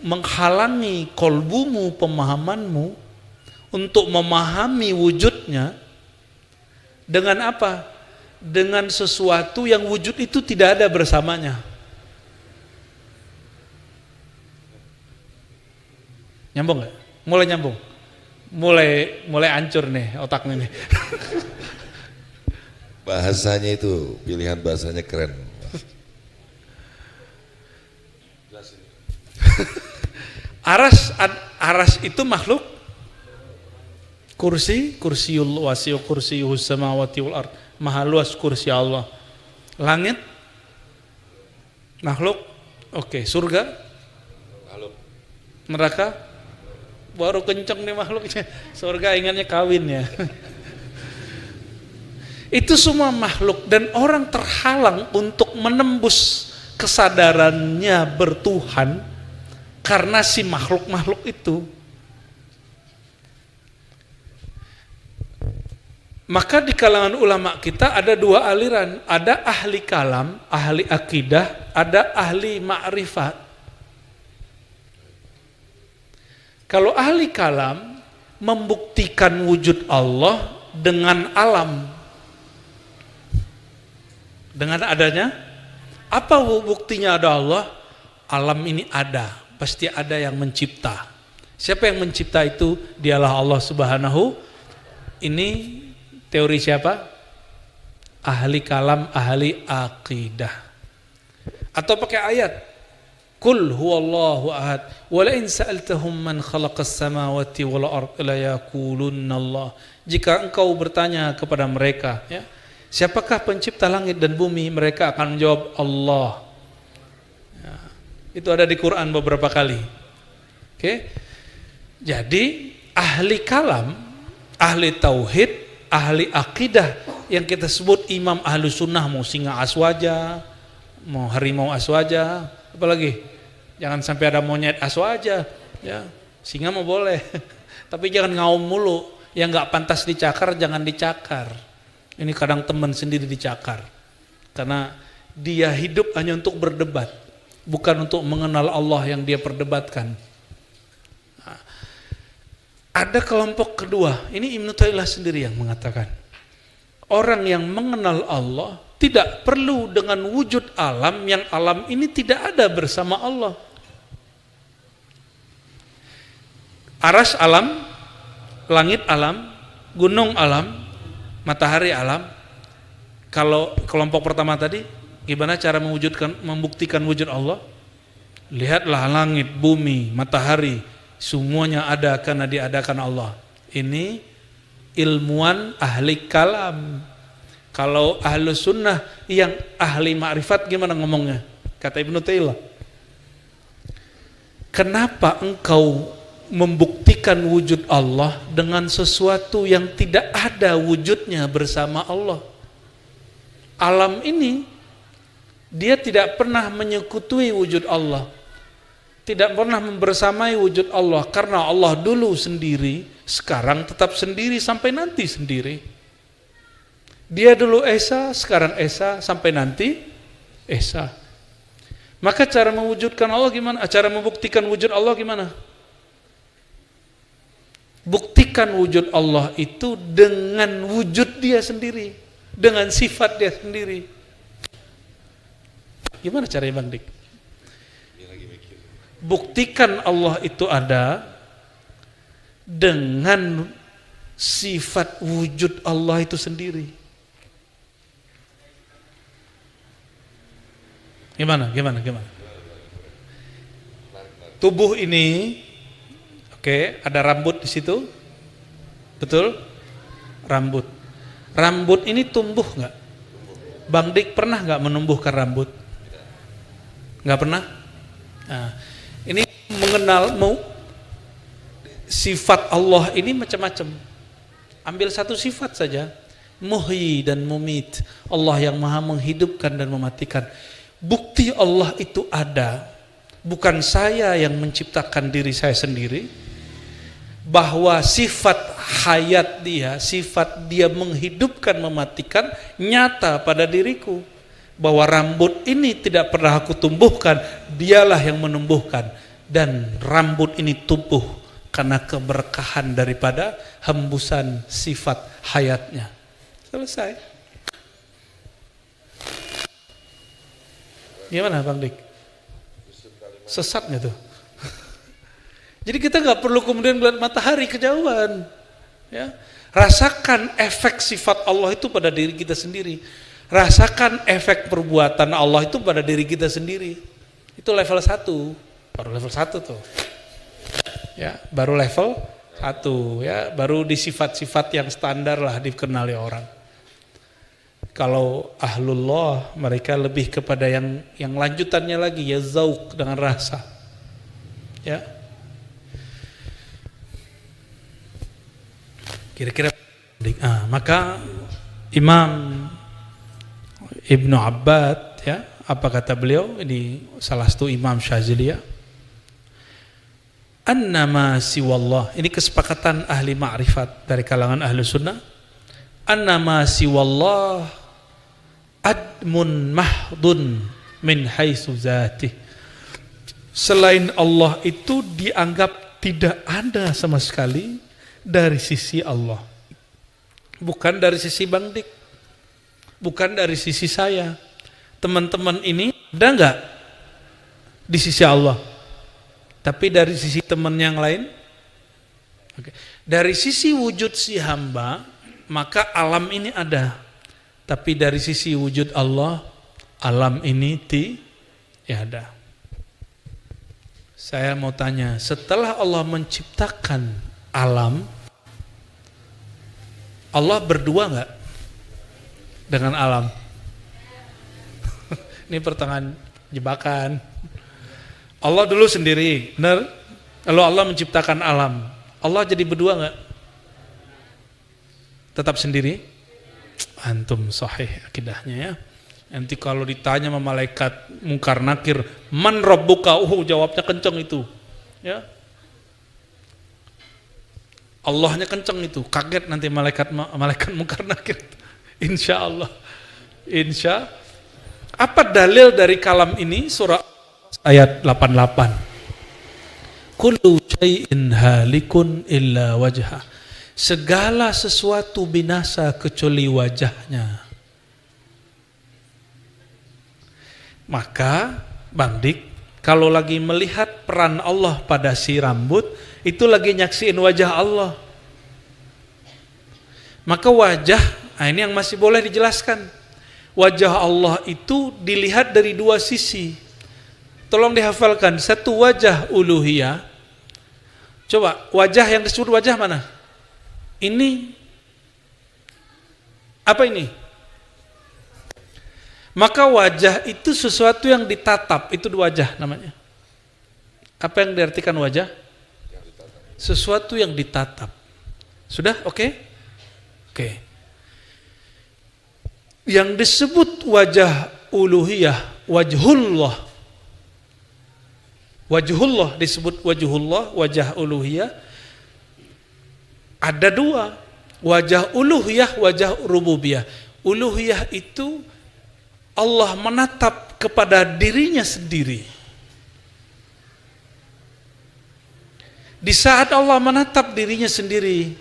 menghalangi kolbumu, pemahamanmu untuk memahami wujudnya dengan apa? Dengan sesuatu yang wujud itu tidak ada bersamanya. Nyambung nggak? Mulai nyambung, mulai hancur nih otaknya nih.
Bahasanya itu, pilihan bahasanya keren.
Aras itu makhluk. Kursiul wasi'u kursiyuhus samawati wal ard. Maha luas kursi Allah. Langit makhluk. Oke, surga makhluk. Neraka baru kenceng nih makhluknya. Surga ingatnya kawin ya. Itu semua makhluk dan orang terhalang untuk menembus kesadarannya bertuhan karena si makhluk-makhluk itu. Maka di kalangan ulama kita ada dua aliran, ada ahli kalam, ahli akidah, ada ahli ma'rifat. Kalau ahli kalam membuktikan wujud Allah dengan alam, dengan adanya, apa buktinya ada Allah? Alam ini ada, pasti ada yang mencipta. Siapa yang mencipta itu? Dialah Allah Subhanahu. Ini teori siapa? Ahli kalam, ahli akidah. Atau pakai ayat, Qul huwallahu ahad, wa la in sa'altahum man khalaqas samawati wal ard la yaqulunna Allah. Jika engkau bertanya kepada mereka, ya, siapakah pencipta langit dan bumi? Mereka akan menjawab Allah. Ya, itu ada di Quran beberapa kali. Oke. Jadi ahli kalam, ahli tauhid, ahli akidah yang kita sebut imam ahlu sunnah, mau singa aswaja, mau harimau aswaja, apalagi jangan sampai ada monyet aswaja, ya singa mau boleh, tapi jangan ngaum mulu, yang nggak pantas dicakar jangan dicakar. Ini kadang teman sendiri dicakar, karena dia hidup hanya untuk berdebat, bukan untuk mengenal Allah yang dia perdebatkan. Ada kelompok kedua, ini Ibnu Taimiyah sendiri yang mengatakan, orang yang mengenal Allah tidak perlu dengan wujud alam, yang alam ini tidak ada bersama Allah. Aras alam, langit alam, gunung alam, matahari alam. Kalau kelompok pertama tadi, gimana cara membuktikan wujud Allah? Lihatlah langit, bumi, matahari, semuanya ada karena diadakan Allah. Ini ilmuwan ahli kalam. Kalau ahlu sunnah yang ahli ma'rifat gimana ngomongnya? Kata Ibnu Taimiyah, kenapa engkau membuktikan wujud Allah dengan sesuatu yang tidak ada wujudnya bersama Allah? Alam ini dia tidak pernah menyekutui wujud Allah, tidak pernah membersamai wujud Allah, karena Allah dulu sendiri sekarang tetap sendiri, sampai nanti sendiri. Dia dulu Esa, sekarang Esa, sampai nanti Esa. Maka cara mewujudkan Allah gimana? Cara membuktikan wujud Allah gimana? Buktikan wujud Allah itu dengan wujud dia sendiri, dengan sifat dia sendiri. Gimana caranya Bang Dik? Buktikan Allah itu ada dengan sifat wujud Allah itu sendiri. Gimana? Tubuh ini, oke, ada rambut di situ, betul? Rambut ini tumbuh nggak? Bang Dik pernah nggak menumbuhkan rambut? Nggak pernah? Nah, ini mengenal sifat Allah ini macam-macam. Ambil satu sifat saja, muhyi dan mumit, Allah yang maha menghidupkan dan mematikan. Bukti Allah itu ada, bukan saya yang menciptakan diri saya sendiri, bahwa sifat hayat dia, sifat dia menghidupkan, mematikan, nyata pada diriku. Bahwa rambut ini tidak pernah aku tumbuhkan, dialah yang menumbuhkan. Dan rambut ini tumbuh karena keberkahan daripada hembusan sifat hayatnya. Selesai. Gimana Bang Dik? Sesat nggak tuh? Jadi kita nggak perlu kemudian melihat matahari kejauhan, ya. Rasakan efek sifat Allah itu pada diri kita sendiri. Rasakan efek perbuatan Allah itu pada diri kita sendiri. Itu level 1, baru level 1 tuh. Ya, baru level 1 ya, baru di sifat-sifat yang standar lah dikenali orang. Kalau ahlullah mereka lebih kepada yang lanjutannya lagi, ya zauq, dengan rasa. Ya. Kira-kira maka Imam Ibnu Abbad, ya, apa kata beliau? Ini salah satu Imam Syazili, ya. Annama siwallah, ini kesepakatan ahli ma'rifat dari kalangan ahli sunnah. Annama siwallah admun mahdun min haitsu zatih. Selain Allah itu dianggap tidak ada sama sekali dari sisi Allah. Bukan dari sisi Bang Dik, bukan dari sisi saya. Teman-teman ini ada enggak di sisi Allah? Tapi dari sisi teman yang lain, okay. Dari sisi wujud si hamba, maka alam ini ada. Tapi dari sisi wujud Allah, alam ini tiada. Saya mau tanya, setelah Allah menciptakan alam, Allah berdua enggak dengan alam? Ini pertanyaan jebakan. Allah dulu sendiri, benar? Lalu Allah menciptakan alam. Allah jadi berdua enggak? Tetap sendiri? Antum sahih akidahnya, ya. Nanti kalau ditanya sama malaikat mungkar nakir, man rabbuka? Jawabnya kenceng itu. Ya. Allahnya kenceng itu, kaget nanti malaikat mungkar nakir. Insya Allah. Apa dalil dari kalam ini? Surah ayat 88. Kullu syai'in halikun illa wajhah. Segala sesuatu binasa kecuali wajahnya. Maka Bang Dik, kalau lagi melihat peran Allah pada si rambut, itu lagi nyaksiin wajah Allah. Maka wajah, ini yang masih boleh dijelaskan. Wajah Allah itu dilihat dari dua sisi. Tolong dihafalkan, satu wajah uluhiyah. Coba, wajah yang disebut wajah mana? Ini. Apa ini? Maka wajah itu sesuatu yang ditatap, itu wajah namanya. Apa yang diartikan wajah? Sesuatu yang ditatap. Sudah? Oke? Oke. Yang disebut wajah uluhiyah, wajhullah. Wajhullah disebut wajhullah, wajah uluhiyah. Ada dua, wajah uluhiyah, wajah rububiyah. Uluhiyah itu Allah menatap kepada dirinya sendiri. Di saat Allah menatap dirinya sendiri,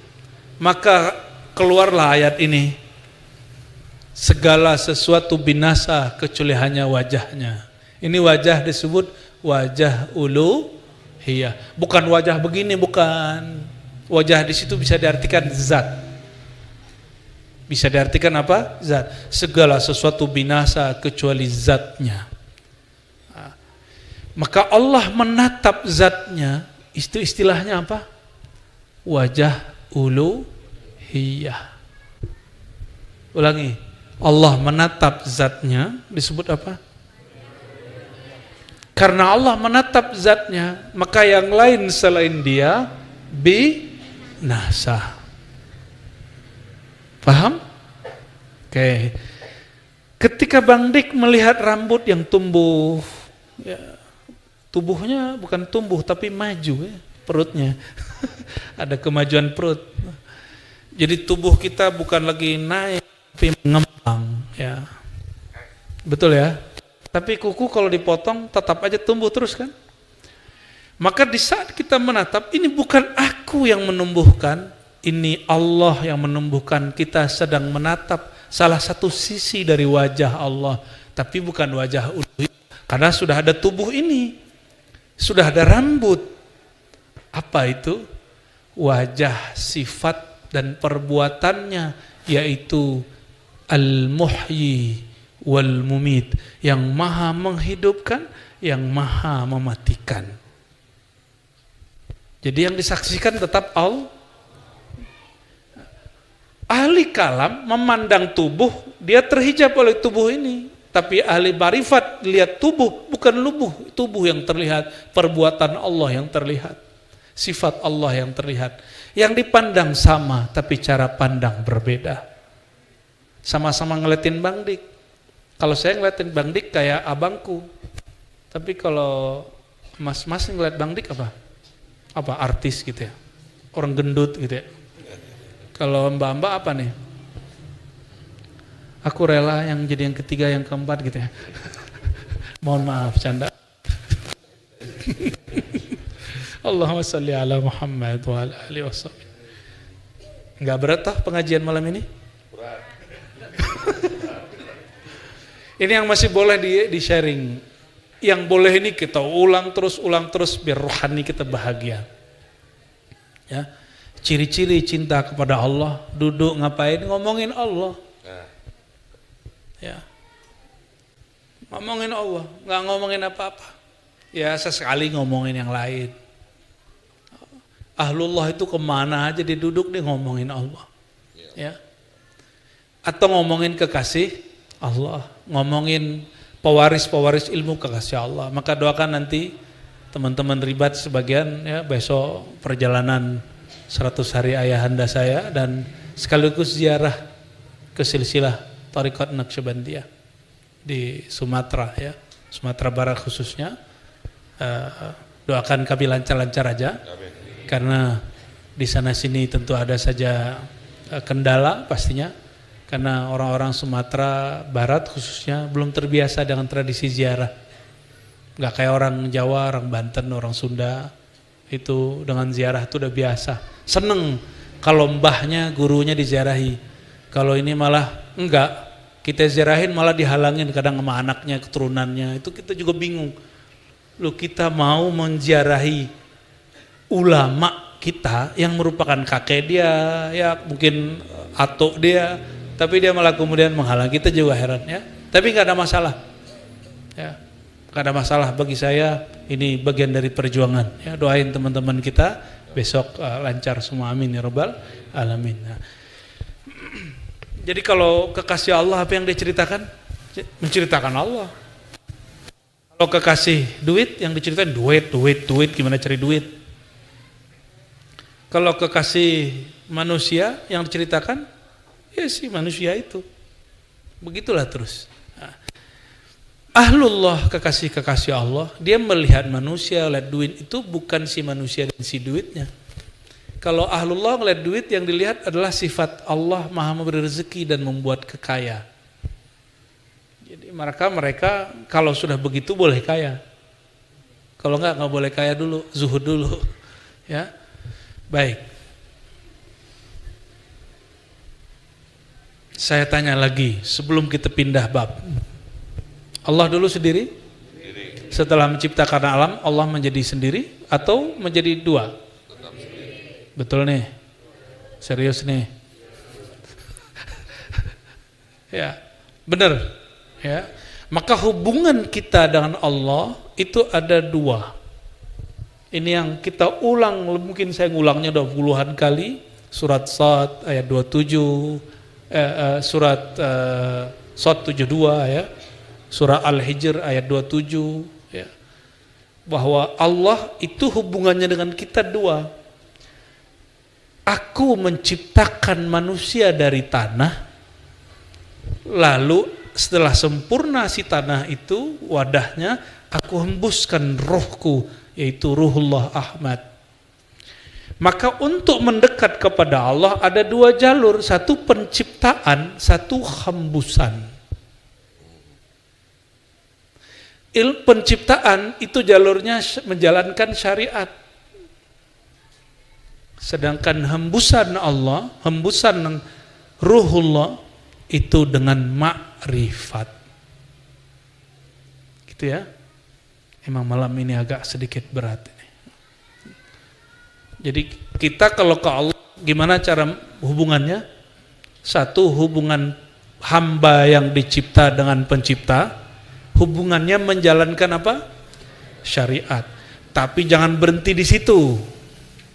maka keluarlah ayat ini. Segala sesuatu binasa kecuali hanya wajahnya. Ini wajah disebut wajah uluhiyah. Bukan wajah begini, bukan. Wajah di situ bisa diartikan zat. Bisa diartikan apa? Zat. Segala sesuatu binasa kecuali zatnya. Maka Allah menatap zatnya, itu istilahnya apa? Wajah uluhiyah. Ulangi. Allah menatap zatnya disebut apa? Karena Allah menatap zatnya, maka yang lain selain dia binasa. Paham? Oke. Ketika Bang Dik melihat rambut yang tumbuh, ya, tubuhnya bukan tumbuh tapi maju ya, perutnya. Ada kemajuan perut. Jadi tubuh kita bukan lagi naik tapi mengembang ya. Betul ya? Tapi kuku kalau dipotong tetap aja tumbuh terus kan? Maka di saat kita menatap, ini bukan aku yang menumbuhkan, ini Allah yang menumbuhkan. Kita sedang menatap salah satu sisi dari wajah Allah, tapi bukan wajah uluhiyah. Karena sudah ada tubuh ini, sudah ada rambut. Apa itu? Wajah, sifat dan perbuatannya, yaitu Al-Muhyi wal-Mumit, yang maha menghidupkan, yang maha mematikan. Jadi yang disaksikan tetap Allah. Ahli kalam memandang tubuh, dia terhijab oleh tubuh ini. Tapi ahli marifat lihat tubuh, bukan tubuh yang terlihat, perbuatan Allah yang terlihat, sifat Allah yang terlihat. Yang dipandang sama, tapi cara pandang berbeda. Sama-sama ngeliatin Bang Dik. Kalau saya ngeliatin Bang Dik kayak abangku. Tapi kalau mas-mas ngeliat Bang Dik apa? Apa artis gitu ya? Orang gendut gitu ya? Kalau mbak-mbak apa nih? Aku rela yang jadi yang ketiga, yang keempat gitu ya. Mohon maaf, canda. Allahumma salli ala Muhammad wa ala alihi wasallam. Enggak berat toh pengajian malam ini? Berat. Ini yang masih boleh di sharing. Yang boleh ini kita ulang terus biar rohani kita bahagia. Ya. Ciri-ciri cinta kepada Allah, duduk ngapain? Ngomongin Allah. Ya. Ngomongin Allah, nggak ngomongin apa-apa. Ya sesekali ngomongin yang lain. Ahlullah itu kemana aja dia duduk dia ngomongin Allah. Ya. Atau ngomongin kekasih Allah, ngomongin pewaris ilmu kekasih Allah. Maka doakan nanti teman-teman ribat sebagian ya besok perjalanan 100 hari ayahanda saya dan sekaligus ziarah ke silsilah Thariqat Naqsyabandiyah di Sumatera ya, Sumatera Barat khususnya. Doakan kami lancar-lancar aja. Amin. Karena di sana sini tentu ada saja kendala pastinya. Karena orang-orang Sumatera Barat khususnya belum terbiasa dengan tradisi ziarah. Gak kayak orang Jawa, orang Banten, orang Sunda itu dengan ziarah itu udah biasa. Seneng kalau mbahnya, gurunya diziarahi. Kalau ini malah enggak, kita ziarahin malah dihalangin kadang sama anaknya, keturunannya. Itu kita juga bingung. Loh kita mau menziarahi ulama kita yang merupakan kakek dia, ya mungkin atuk dia, tapi dia malah kemudian menghalangi, kita juga heran ya. Tapi nggak ada masalah, ya nggak ada masalah bagi saya. Ini bagian dari perjuangan. Ya doain teman-teman kita besok lancar semua, amin ya rabbal alamin. Nah, jadi kalau kekasih Allah apa yang diceritakan? Menceritakan Allah. Kalau kekasih duit yang diceritakan duit gimana cari duit. Kalau kekasih manusia yang diceritakan ya si manusia itu. Begitulah terus. Nah, ahlullah kekasih Allah, dia melihat manusia, lihat duit itu bukan si manusia dan si duitnya. Kalau ahlullah ngeliat duit, yang dilihat adalah sifat Allah maha memberi rezeki dan membuat kekaya. Jadi mereka kalau sudah begitu boleh kaya. Kalau enggak boleh kaya dulu, zuhud dulu. Ya. Baik. Saya tanya lagi sebelum kita pindah bab. Allah dulu sendiri? Setelah menciptakan alam, Allah menjadi sendiri atau menjadi dua? Betul nih. Serius nih. Ya, benar. Ya. Maka hubungan kita dengan Allah itu ada dua. Ini yang kita ulang, mungkin saya ngulangnya udah puluhan kali. Surat Sad ayat 27, surat Sad 72 ya. Surah Al-Hijr ayat 27 ya. Bahwa Allah itu hubungannya dengan kita dua. Aku menciptakan manusia dari tanah, lalu setelah sempurna si tanah itu wadahnya, aku hembuskan rohku, yaitu Ruhullah Ahmad. Maka untuk mendekat kepada Allah ada dua jalur, satu penciptaan, satu hembusan. Penciptaan itu jalurnya menjalankan syariat. Sedangkan hembusan Allah, hembusan Ruhullah itu dengan makrifat. Gitu ya. Emang malam ini agak sedikit berat ini. Jadi kita kalau ke Allah gimana cara hubungannya? Satu, hubungan hamba yang dicipta dengan pencipta. Hubungannya menjalankan apa? Syariat. Tapi jangan berhenti di situ.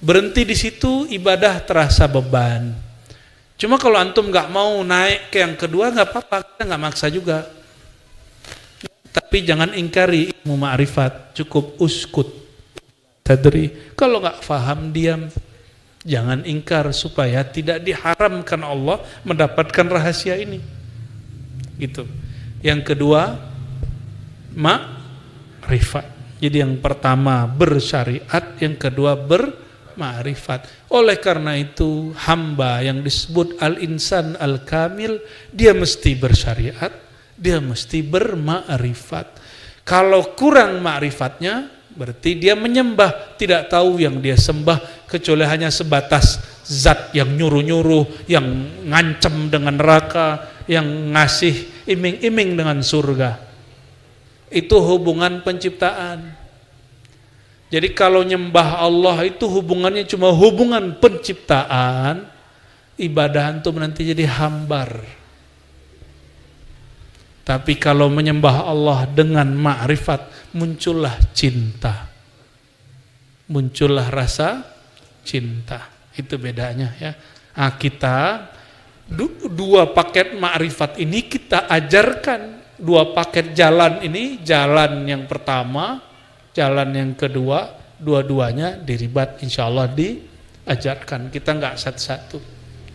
Berhenti di situ ibadah terasa beban. Cuma kalau antum nggak mau naik ke yang kedua nggak apa-apa, kita nggak maksa juga. Tapi jangan ingkari ilmu ma'rifat, cukup uskut tadri. Kalau nggak paham diam, jangan ingkar supaya tidak diharamkan Allah mendapatkan rahasia ini. Gitu. Yang kedua, ma'rifat. Jadi yang pertama bersyariat, yang kedua berma'rifat. Oleh karena itu hamba yang disebut al-insan al-kamil, dia mesti bersyariat, dia mesti berma'rifat. Kalau kurang ma'rifatnya, berarti dia menyembah, tidak tahu yang dia sembah kecuali hanya sebatas zat yang nyuruh-nyuruh, yang ngancam dengan neraka, yang ngasih iming-iming dengan surga. Itu hubungan penciptaan. Jadi kalau nyembah Allah itu hubungannya cuma hubungan penciptaan, ibadah antum nanti jadi hambar. Tapi kalau menyembah Allah dengan ma'rifat, muncullah cinta. Muncullah rasa cinta. Itu bedanya ya. Nah, kita dua paket ma'rifat ini kita ajarkan. Dua paket jalan ini, jalan yang pertama, jalan yang kedua, dua-duanya diribat insyaallah diajarkan. Kita enggak satu-satu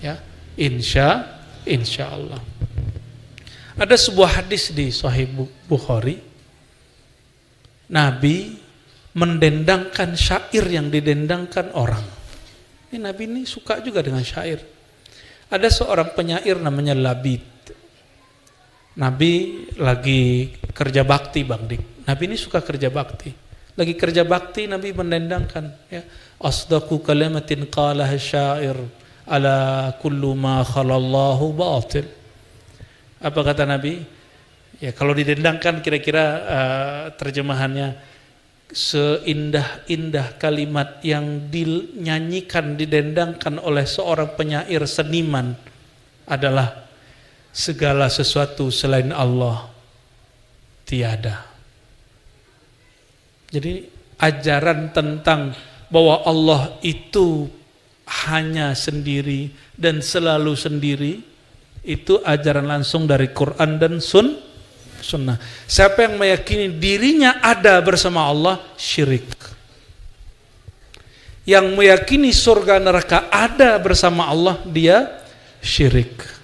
ya. Insyaallah. Ada sebuah hadis di Sahih Bukhari. Nabi mendendangkan syair yang didendangkan orang. Ini Nabi ini suka juga dengan syair. Ada seorang penyair namanya Labid. Nabi lagi kerja bakti, Bang Dik. Nabi ini suka kerja bakti. Lagi kerja bakti Nabi mendendangkan ya. Asdaqu kalimatin qalaha syair ala kullu ma khalallahu batil. Apa kata Nabi? Ya kalau didendangkan kira-kira terjemahannya, seindah-indah kalimat yang dinyanyikan, didendangkan oleh seorang penyair seniman adalah segala sesuatu selain Allah tiada. Jadi ajaran tentang bahwa Allah itu hanya sendiri dan selalu sendiri, itu ajaran langsung dari Quran dan Sunnah. Siapa yang meyakini dirinya ada bersama Allah, syirik. Yang meyakini surga neraka ada bersama Allah, dia syirik.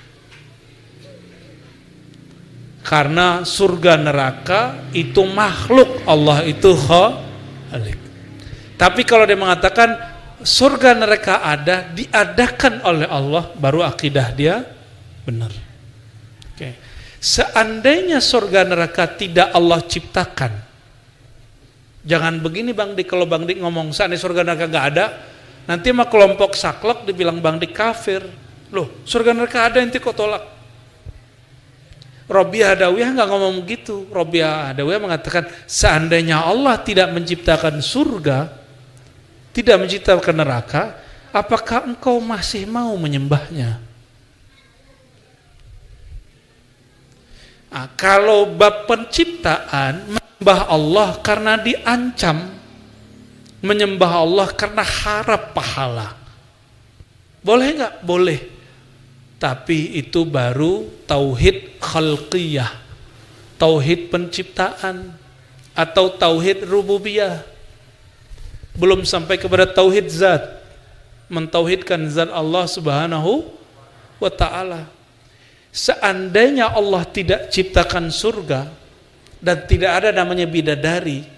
Karena surga neraka itu makhluk, Allah itu khalik. Tapi kalau dia mengatakan surga neraka ada, diadakan oleh Allah, baru akidah dia benar. Oke. Seandainya surga neraka tidak Allah ciptakan, jangan begini Bang Dik, kalau Bang Dik ngomong seandainya surga neraka nggak ada, nanti mah kelompok saklek dibilang Bang Dik kafir. Loh, surga neraka ada, ente kok tolak? Robiah Adawiyah nggak ngomong begitu. Robiah Adawiyah mengatakan seandainya Allah tidak menciptakan surga, tidak menciptakan neraka, apakah engkau masih mau menyembahnya? Nah, kalau bab penciptaan, menyembah Allah karena diancam, menyembah Allah karena harap pahala, boleh nggak? Boleh. Tapi itu baru tauhid khalqiyah, tauhid penciptaan, atau tauhid rububiyah. Belum sampai kepada tauhid zat, mentauhidkan zat Allah Subhanahu wa ta'ala. Seandainya Allah tidak ciptakan surga dan tidak ada namanya bidadari,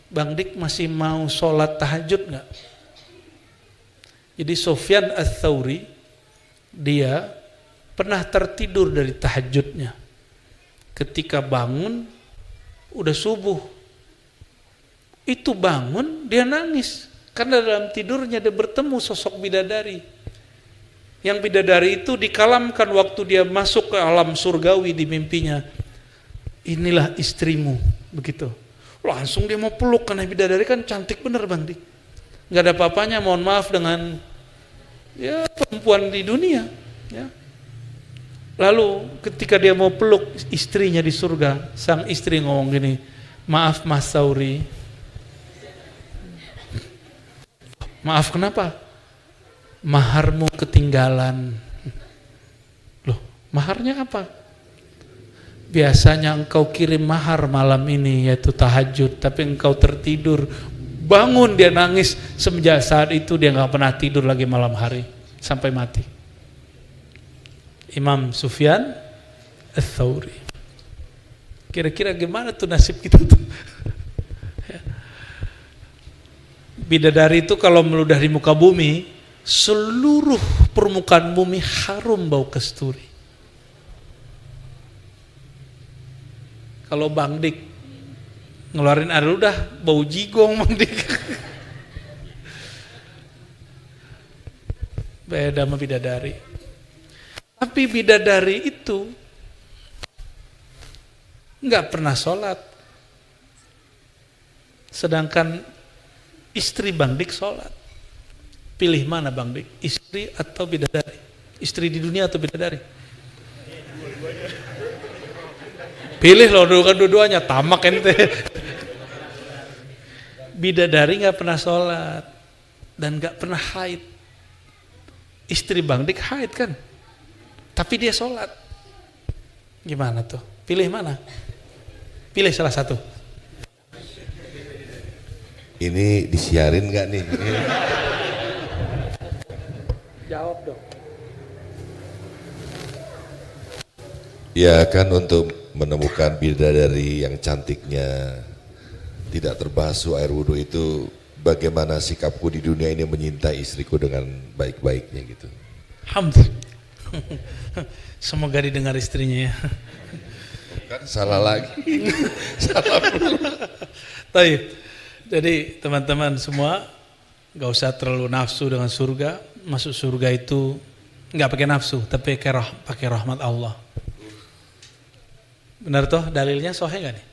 Bang Dik masih mau sholat tahajud nggak? Jadi Sufyan Ats-Tsauri, dia pernah tertidur dari tahajudnya. Ketika bangun, udah subuh. Itu bangun, dia nangis. Karena dalam tidurnya dia bertemu sosok bidadari. Yang bidadari itu dikalamkan waktu dia masuk ke alam surgawi di mimpinya. Inilah istrimu, begitu. Langsung dia mau peluk, karena bidadari kan cantik bener Bang Dik. Gak ada apa-apanya, mohon maaf dengan ya perempuan di dunia, ya. Lalu ketika dia mau peluk istrinya di surga, sang istri ngomong gini, maaf Mas Sauri. Maaf kenapa? Maharmu ketinggalan. Loh, maharnya apa? Biasanya engkau kirim mahar malam ini, yaitu tahajud, tapi engkau tertidur. Bangun dia nangis, semenjak saat itu dia nggak pernah tidur lagi malam hari sampai mati. Imam Sufyan Ats-Tsauri. Kira-kira gimana tuh nasib kita tuh? Bidadari itu kalau meludah di muka bumi, seluruh permukaan bumi harum bau kasturi. Kalau Bang Dik ngeluarin air ludah, bau jigong Bang Dik. Beda sama bidadari. Tapi bidadari itu nggak pernah sholat, sedangkan istri Bang Dik sholat. Pilih mana Bang Dik? Istri atau bidadari? Istri di dunia atau bidadari? Pilih loh, dua-duanya, tamak ente. Bidadari nggak pernah sholat dan nggak pernah haid. Istri Bang Dik haid kan, tapi dia sholat. Gimana tuh? Pilih mana? Pilih salah satu.
Ini disiarin nggak nih?
Jawab dong.
Ya kan, untuk menemukan bidadari yang cantiknya, tidak terbasuh air wudhu itu, bagaimana sikapku di dunia ini menyintai istriku dengan baik-baiknya gitu.
Alhamdulillah. Semoga didengar istrinya ya.
Kan salah lagi. Salah pula.
Baik. Jadi teman-teman semua gak usah terlalu nafsu dengan surga. Masuk surga itu gak pakai nafsu, tapi pakai rahmat Allah. Benar toh dalilnya sahih gak nih?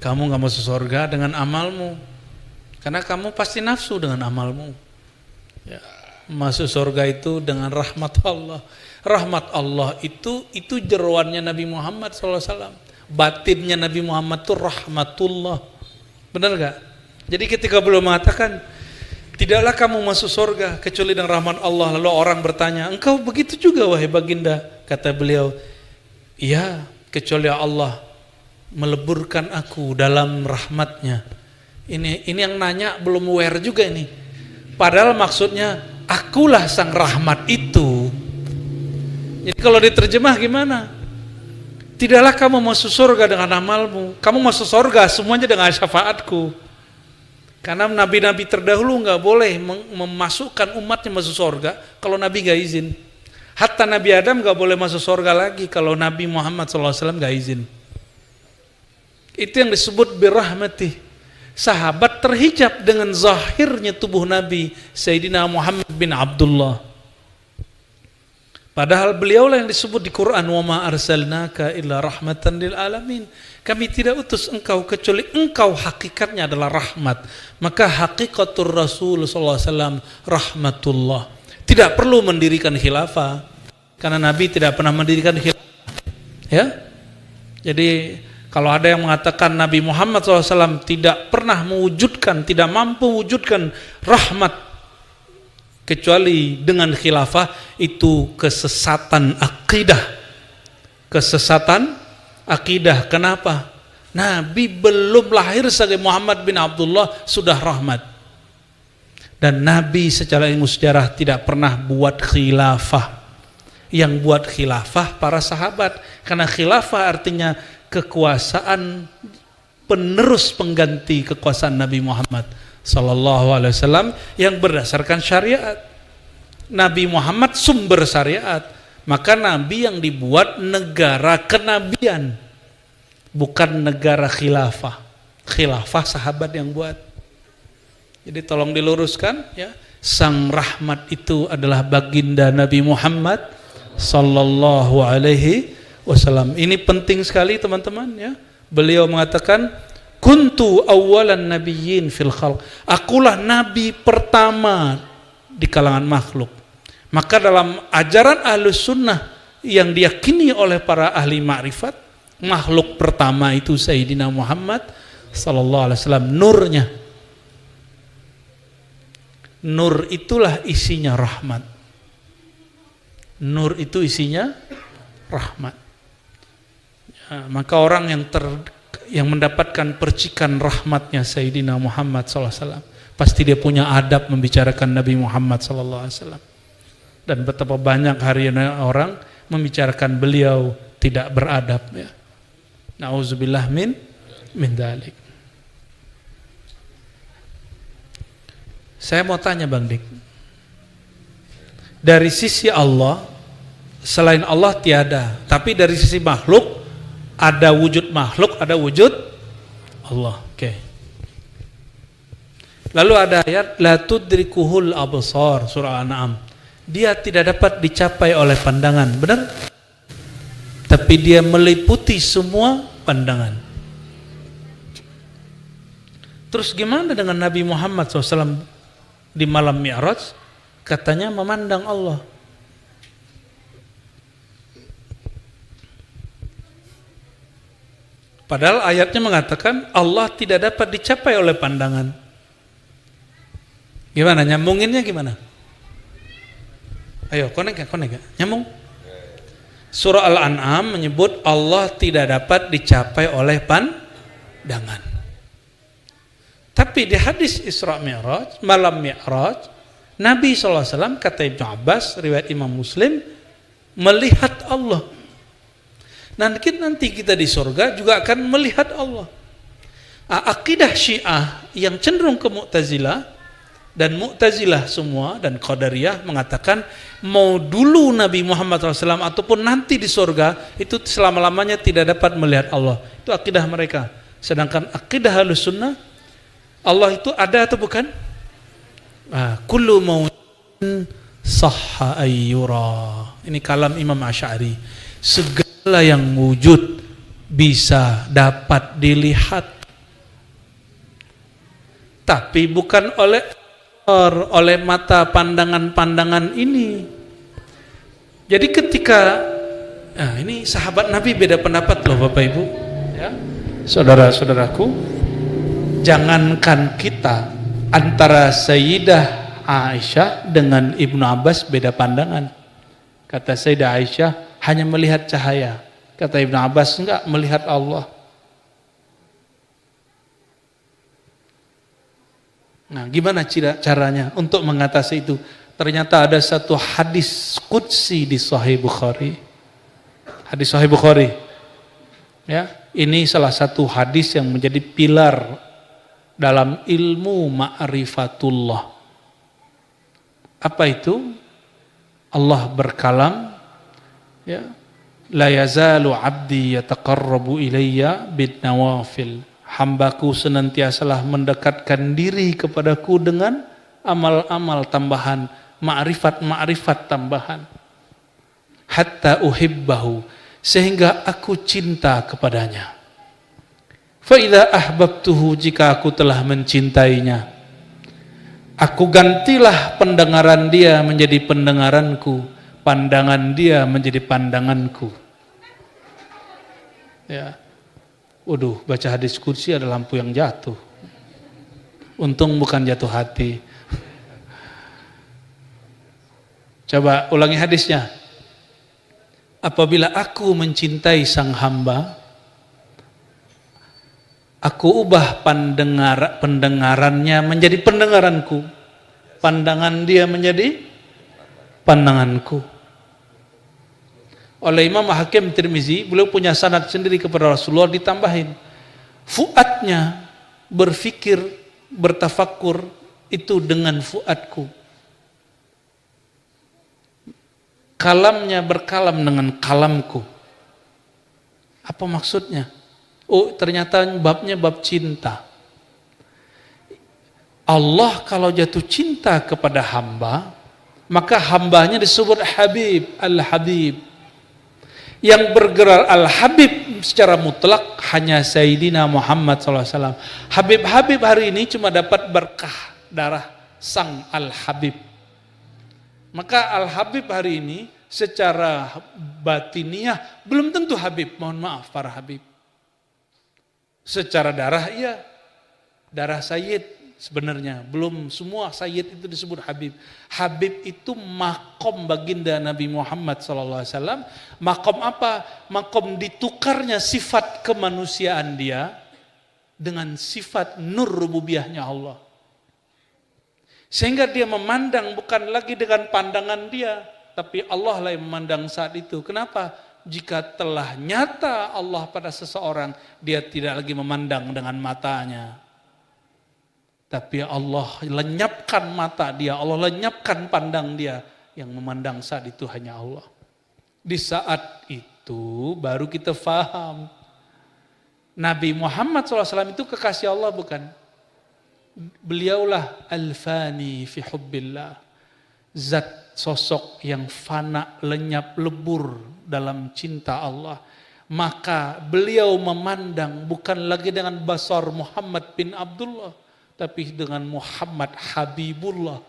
Kamu gak masuk surga dengan amalmu, karena kamu pasti nafsu dengan amalmu. Ya. Masuk surga itu dengan rahmat Allah. Rahmat Allah itu jeroannya Nabi Muhammad SAW. Batinnya Nabi Muhammad itu rahmatullah. Benar gak? Jadi ketika beliau mengatakan, tidaklah kamu masuk surga kecuali dengan rahmat Allah. Lalu orang bertanya, engkau begitu juga wahai baginda? Kata beliau, iya, kecuali Allah meleburkan aku dalam rahmatnya. Ini yang nanya belum aware juga ini. Padahal maksudnya, akulah sang rahmat itu. Jadi kalau diterjemah gimana? Tidaklah kamu masuk surga dengan amalmu, kamu masuk surga semuanya dengan syafaatku. Karena nabi-nabi terdahulu nggak boleh memasukkan umatnya masuk surga kalau Nabi nggak izin. Hatta Nabi Adam nggak boleh masuk surga lagi kalau Nabi Muhammad SAW nggak izin. Itu yang disebut birahmatih. Sahabat terhijab dengan zahirnya tubuh Nabi Sayyidina Muhammad bin Abdullah. Padahal beliaulah yang disebut di Quran, wa ma arsalnaka illa rahmatan lil alamin. Kami tidak utus engkau kecuali engkau hakikatnya adalah rahmat. Maka hakikatur Rasul sallallahu alaihi wasallam rahmatullah. Tidak perlu mendirikan khilafah karena Nabi tidak pernah mendirikan khilafah. Ya. Jadi kalau ada yang mengatakan Nabi Muhammad SAW tidak pernah mewujudkan, tidak mampu mewujudkan rahmat kecuali dengan khilafah, itu kesesatan akidah. Kesesatan akidah. Kenapa? Nabi belum lahir sebagai Muhammad bin Abdullah sudah rahmat. Dan Nabi secara ilmu sejarah tidak pernah buat khilafah. Yang buat khilafah para sahabat. Karena khilafah artinya kekuasaan penerus pengganti kekuasaan Nabi Muhammad sallallahu alaihi wasallam yang berdasarkan syariat. Nabi Muhammad sumber syariat, maka Nabi yang dibuat negara kenabian, bukan negara khilafah. Khilafah sahabat yang buat. Jadi tolong diluruskan ya, sang rahmat itu adalah baginda Nabi Muhammad sallallahu alaihi wasallam. Ini penting sekali teman-teman ya. Beliau mengatakan kuntu awwalan nabiyyin fil khalq. Akulah nabi pertama di kalangan makhluk. Maka dalam ajaran Ahlus Sunnah yang diyakini oleh para ahli ma'rifat, makhluk pertama itu Sayyidina Muhammad sallallahu alaihi wasallam, nurnya. Nur itulah isinya rahmat. Nur itu isinya rahmat. Ya, maka orang yang mendapatkan percikan rahmatnya Sayyidina Muhammad SAW, pasti dia punya adab membicarakan Nabi Muhammad SAW. Dan betapa banyak hari ini orang membicarakan beliau tidak beradab ya. Nauzubillah min dzalik. Saya mau tanya Bang Dik, dari sisi Allah, selain Allah tiada, tapi dari sisi makhluk ada wujud makhluk, ada wujud Allah. Oke. Lalu ada ayat la tudrikuhul absar, surah Al-An'am. Dia tidak dapat dicapai oleh pandangan, benar? Tapi dia meliputi semua pandangan. Terus gimana dengan Nabi Muhammad SAW di malam Mi'raj? Katanya memandang Allah. Padahal ayatnya mengatakan Allah tidak dapat dicapai oleh pandangan. Gimana? Nyambunginnya gimana? Ayo, konek ya? Nyambung? Surah Al-An'am menyebut Allah tidak dapat dicapai oleh pandangan. Tapi di hadis Isra Mi'raj, malam Mi'raj, Nabi SAW, kata Ibnu Abbas, riwayat Imam Muslim, melihat Allah. Nanti kita di surga juga akan melihat Allah. Akidah Syiah yang cenderung ke Mu'tazilah, dan Mu'tazilah semua dan Qadariyah mengatakan mau dulu Nabi Muhammad SAW ataupun nanti di surga itu selama-lamanya tidak dapat melihat Allah. Itu akidah mereka. Sedangkan akidah Ahlus Sunnah, Allah itu ada atau bukan? Kullu mautin sahha ayyura. Ini kalam Imam Asy'ari. Segala yang wujud bisa dapat dilihat, tapi bukan oleh mata pandangan-pandangan ini. Jadi ketika ini sahabat Nabi beda pendapat loh Bapak Ibu ya. Saudara-saudaraku, jangankan kita, antara Sayyidah Aisyah dengan Ibnu Abbas beda pandangan. Kata Sayyidah Aisyah hanya melihat cahaya, kata Ibnu Abbas enggak, melihat Allah. Nah, gimana caranya untuk mengatasi itu? Ternyata ada satu hadis qudsi di Sahih Bukhari. Hadis Sahih Bukhari. Ya, ini salah satu hadis yang menjadi pilar dalam ilmu ma'rifatullah. Apa itu? Allah berkalam, ya, la yazalu abdi yataqarrabu ilayya bin nawafil. Hambaku senantiasalah mendekatkan diri kepadaku dengan amal-amal tambahan, ma'rifat tambahan. Hatta uhibbahu, sehingga aku cinta kepadanya. Fa idza ahbabtuhu, jika aku telah mencintainya, aku gantilah pendengaran dia menjadi pendengaranku, pandangan dia menjadi pandanganku. Ya. Waduh, baca hadis qudsi ada lampu yang jatuh. Untung bukan jatuh hati. Coba ulangi hadisnya. Apabila aku mencintai sang hamba, aku ubah pendengarannya menjadi pendengaranku, pandangan dia menjadi pandanganku. Oleh Imam Hakim Tirmizi, beliau punya sanad sendiri kepada Rasulullah, ditambahin fuadnya berfikir, bertafakkur itu dengan fuadku, kalamnya berkalam dengan kalamku. Apa maksudnya? Oh, ternyata babnya bab cinta. Allah kalau jatuh cinta kepada hamba, maka hambanya disebut Habib, Al-Habib. Yang bergerak Al-Habib secara mutlak hanya Sayyidina Muhammad SAW. Habib-Habib hari ini cuma dapat berkah darah sang Al-Habib. Maka Al-Habib hari ini secara batiniah belum tentu Habib, mohon maaf para Habib. Secara darah iya, darah Sayyid sebenarnya, belum semua Sayyid itu disebut Habib. Habib itu makom baginda Nabi Muhammad SAW. Makom apa? Makom ditukarnya sifat kemanusiaan dia dengan sifat nur rububiyahnya Allah. Sehingga dia memandang bukan lagi dengan pandangan dia, tapi Allah lah yang memandang saat itu. Kenapa? Jika telah nyata Allah pada seseorang, dia tidak lagi memandang dengan matanya. Tapi Allah lenyapkan mata dia, Allah lenyapkan pandang dia. Yang memandang saat itu hanya Allah. Di saat itu baru kita faham. Nabi Muhammad SAW itu kekasih Allah bukan? Beliaulah al-fani fi hubbillah. Zat sosok yang fana, lenyap, lebur dalam cinta Allah. Maka beliau memandang bukan lagi dengan basar Muhammad bin Abdullah, tapi dengan Muhammad Habibullah.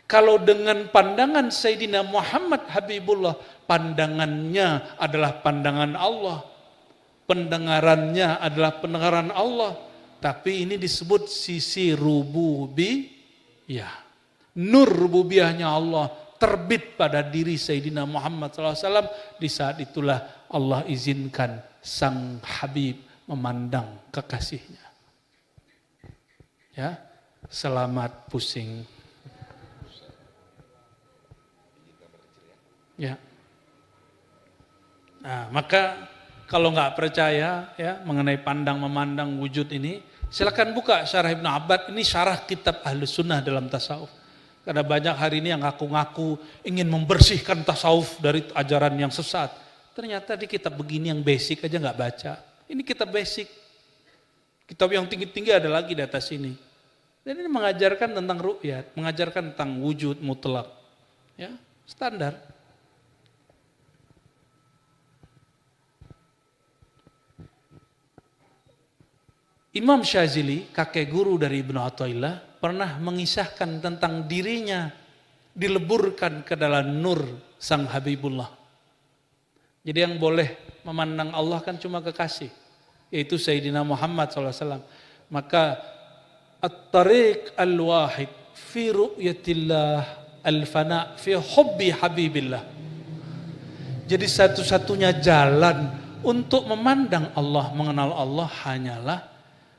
Kalau dengan pandangan Sayyidina Muhammad Habibullah, pandangannya adalah pandangan Allah, pendengarannya adalah pendengaran Allah. Tapi ini disebut sisi rububiyah. Nur rububiyahnya Allah terbit pada diri Sayyidina Muhammad SAW. Di saat itulah Allah izinkan sang Habib memandang kekasihnya. Ya, selamat pusing. Ya. Nah, maka kalau nggak percaya ya mengenai pandang memandang wujud ini, silakan buka Syarah Ibnu Abbad. Ini syarah kitab Ahlus Sunnah dalam tasawuf. Karena banyak hari ini yang ngaku-ngaku ingin membersihkan tasawuf dari ajaran yang sesat. Ternyata di kitab begini yang basic aja nggak baca. Ini kitab basic. Kitab yang tinggi-tinggi ada lagi di atas ini. Dan ini mengajarkan tentang ru'yat, mengajarkan tentang wujud mutlak. Ya, standar. Imam Syazili, kakek guru dari Ibnu Athaillah, pernah mengisahkan tentang dirinya dileburkan ke dalam nur sang Habibullah. Jadi yang boleh memandang Allah kan cuma kekasih, yaitu Sayyidina Muhammad SAW. Maka at-tariq al-wahid fi ru'yatillah al-fana fi hubbi habibillah. Jadi satu-satunya jalan untuk memandang Allah, mengenal Allah hanyalah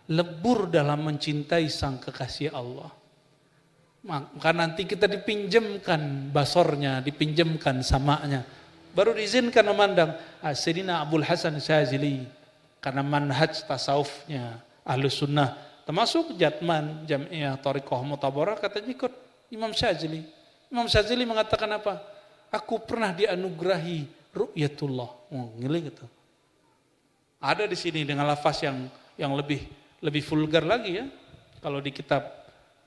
lebur dalam mencintai sang kekasih Allah. Maka nanti kita dipinjamkan basornya, dipinjamkan samanya. Baru diizinkan memandang. Sayyidina Abul Hasan Syazili, karena manhaj tasawufnya Ahlus Sunnah Termasuk Jatman, Jamiah Thariqah Mutabarah katanya ikut Imam Syadzili. Imam Syadzili mengatakan apa? Aku pernah dianugerahi ru'yatullah. Ngeli gitu. Ada di sini dengan lafaz yang lebih vulgar lagi ya. Kalau di kitab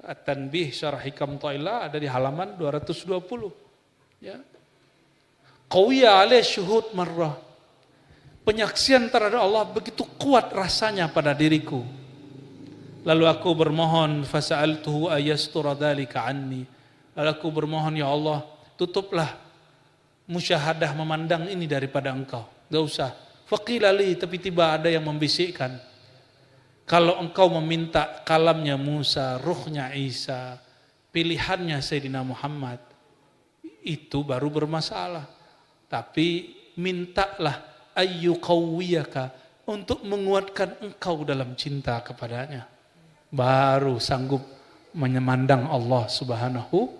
At-Tanbih Syarah Hikam Thailah ada di halaman 220. Ya. Qawiya alaih syuhud marrah. Penyaksian terhadap Allah begitu kuat rasanya pada diriku. Lalu aku bermohon fasa'altuhu ayastura dzalika anni. Lalu aku bermohon ya Allah, tutuplah musyahadah memandang ini daripada engkau. Enggak usah. Faqila li, tapi tiba ada yang membisikkan. Kalau engkau meminta kalamnya Musa, ruhnya Isa, pilihannya Sayyidina Muhammad, itu baru bermasalah. Tapi mintalah ayyuqawwiyaka untuk menguatkan engkau dalam cinta kepadanya. Baru sanggup memandang Allah Subhanahu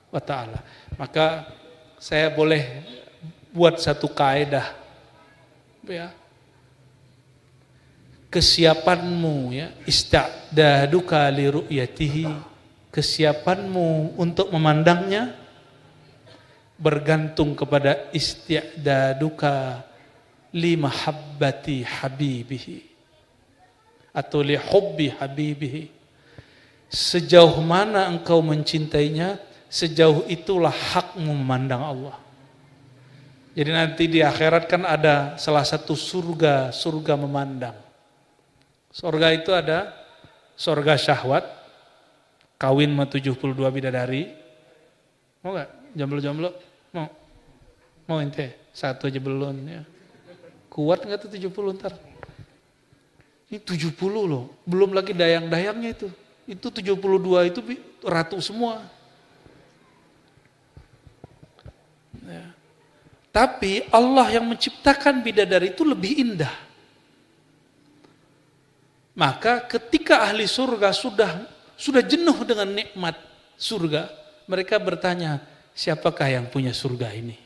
wa ta'ala. Maka saya boleh buat satu kaedah ya. Kesiapanmu ya, ista'daduka li ru'yatihi, kesiapanmu untuk memandangnya bergantung kepada isti'daduka li mahabbati habibihi atau li hubbi habibihi. Sejauh mana engkau mencintainya, sejauh itulah hakmu memandang Allah. Jadi nanti di akhirat kan ada salah satu surga memandang. Surga itu ada surga syahwat, kawin sama 72 bidadari. Mau gak? Jomblo-jomblo? Mau ente? Satu aja belum ya. Kuat gak tuh 70 ntar? Ini 70 loh, belum lagi dayang-dayangnya itu. Itu 72 itu ratu semua. Ya. Tapi Allah yang menciptakan bidadari itu lebih indah. Maka ketika ahli surga sudah jenuh dengan nikmat surga, mereka bertanya, siapakah yang punya surga ini?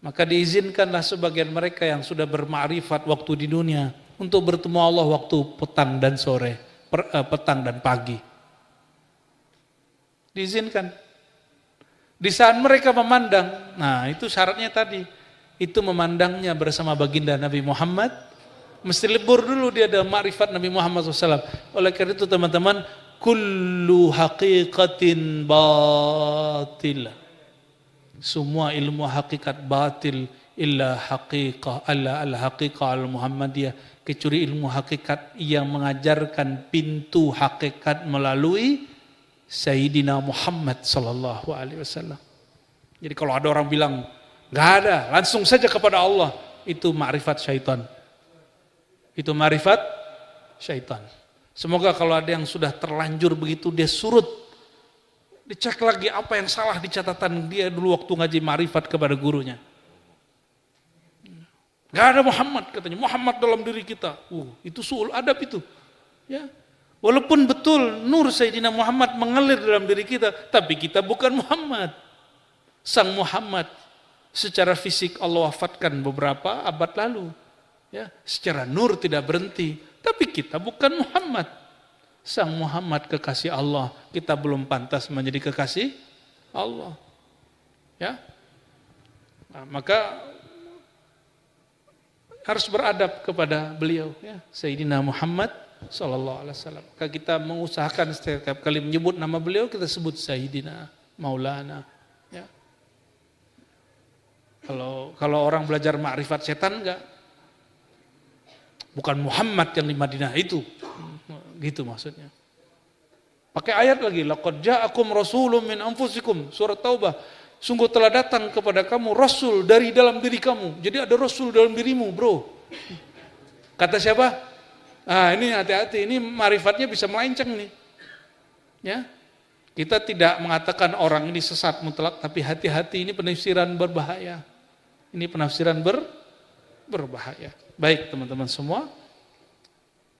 Maka diizinkanlah sebagian mereka yang sudah bermakrifat waktu di dunia untuk bertemu Allah waktu petang dan sore, petang dan pagi. Diizinkan. Di saat mereka memandang, nah itu syaratnya tadi, itu memandangnya bersama baginda Nabi Muhammad, mesti lebur dulu dia ada makrifat Nabi Muhammad SAW. Oleh karena itu teman-teman, kullu haqiqatin batil. Semua ilmu hakikat batil illa haqiqah al-haqiqah al-Muhammadiyah, kecuali ilmu hakikat yang mengajarkan pintu hakikat melalui Sayyidina Muhammad sallallahu alaihi wasallam. Jadi kalau ada orang bilang enggak ada, langsung saja kepada Allah, itu makrifat syaitan. Itu makrifat syaitan. Semoga kalau ada yang sudah terlanjur begitu dia surut, dicek lagi apa yang salah di catatan dia dulu waktu ngaji makrifat kepada gurunya. Gak ada Muhammad katanya, Muhammad dalam diri kita. Itu suul adab itu. Ya. Walaupun betul nur Sayyidina Muhammad mengalir dalam diri kita, tapi kita bukan Muhammad. Sang Muhammad secara fisik Allah wafatkan beberapa abad lalu. Ya, secara nur tidak berhenti, tapi kita bukan Muhammad. Sang Muhammad kekasih Allah, kita belum pantas menjadi kekasih Allah. Ya. Nah, maka harus beradab kepada beliau ya, Sayyidina Muhammad sallallahu alaihi wasallam. Maka kita mengusahakan setiap kali menyebut nama beliau kita sebut Sayyidina, Maulana ya. Kalau orang belajar makrifat setan enggak, bukan Muhammad yang di Madinah itu. Gitu maksudnya. Pakai ayat lagi, laqad ja'akum rasulun min anfusikum, surat Taubah. Sungguh telah datang kepada kamu rasul dari dalam diri kamu. Jadi ada rasul dalam dirimu, bro. Kata siapa? Ini hati-hati, ini marifatnya bisa melenceng nih. Ya. Kita tidak mengatakan orang ini sesat mutlak, tapi hati-hati, ini penafsiran berbahaya. Ini penafsiran berbahaya. Baik teman-teman semua.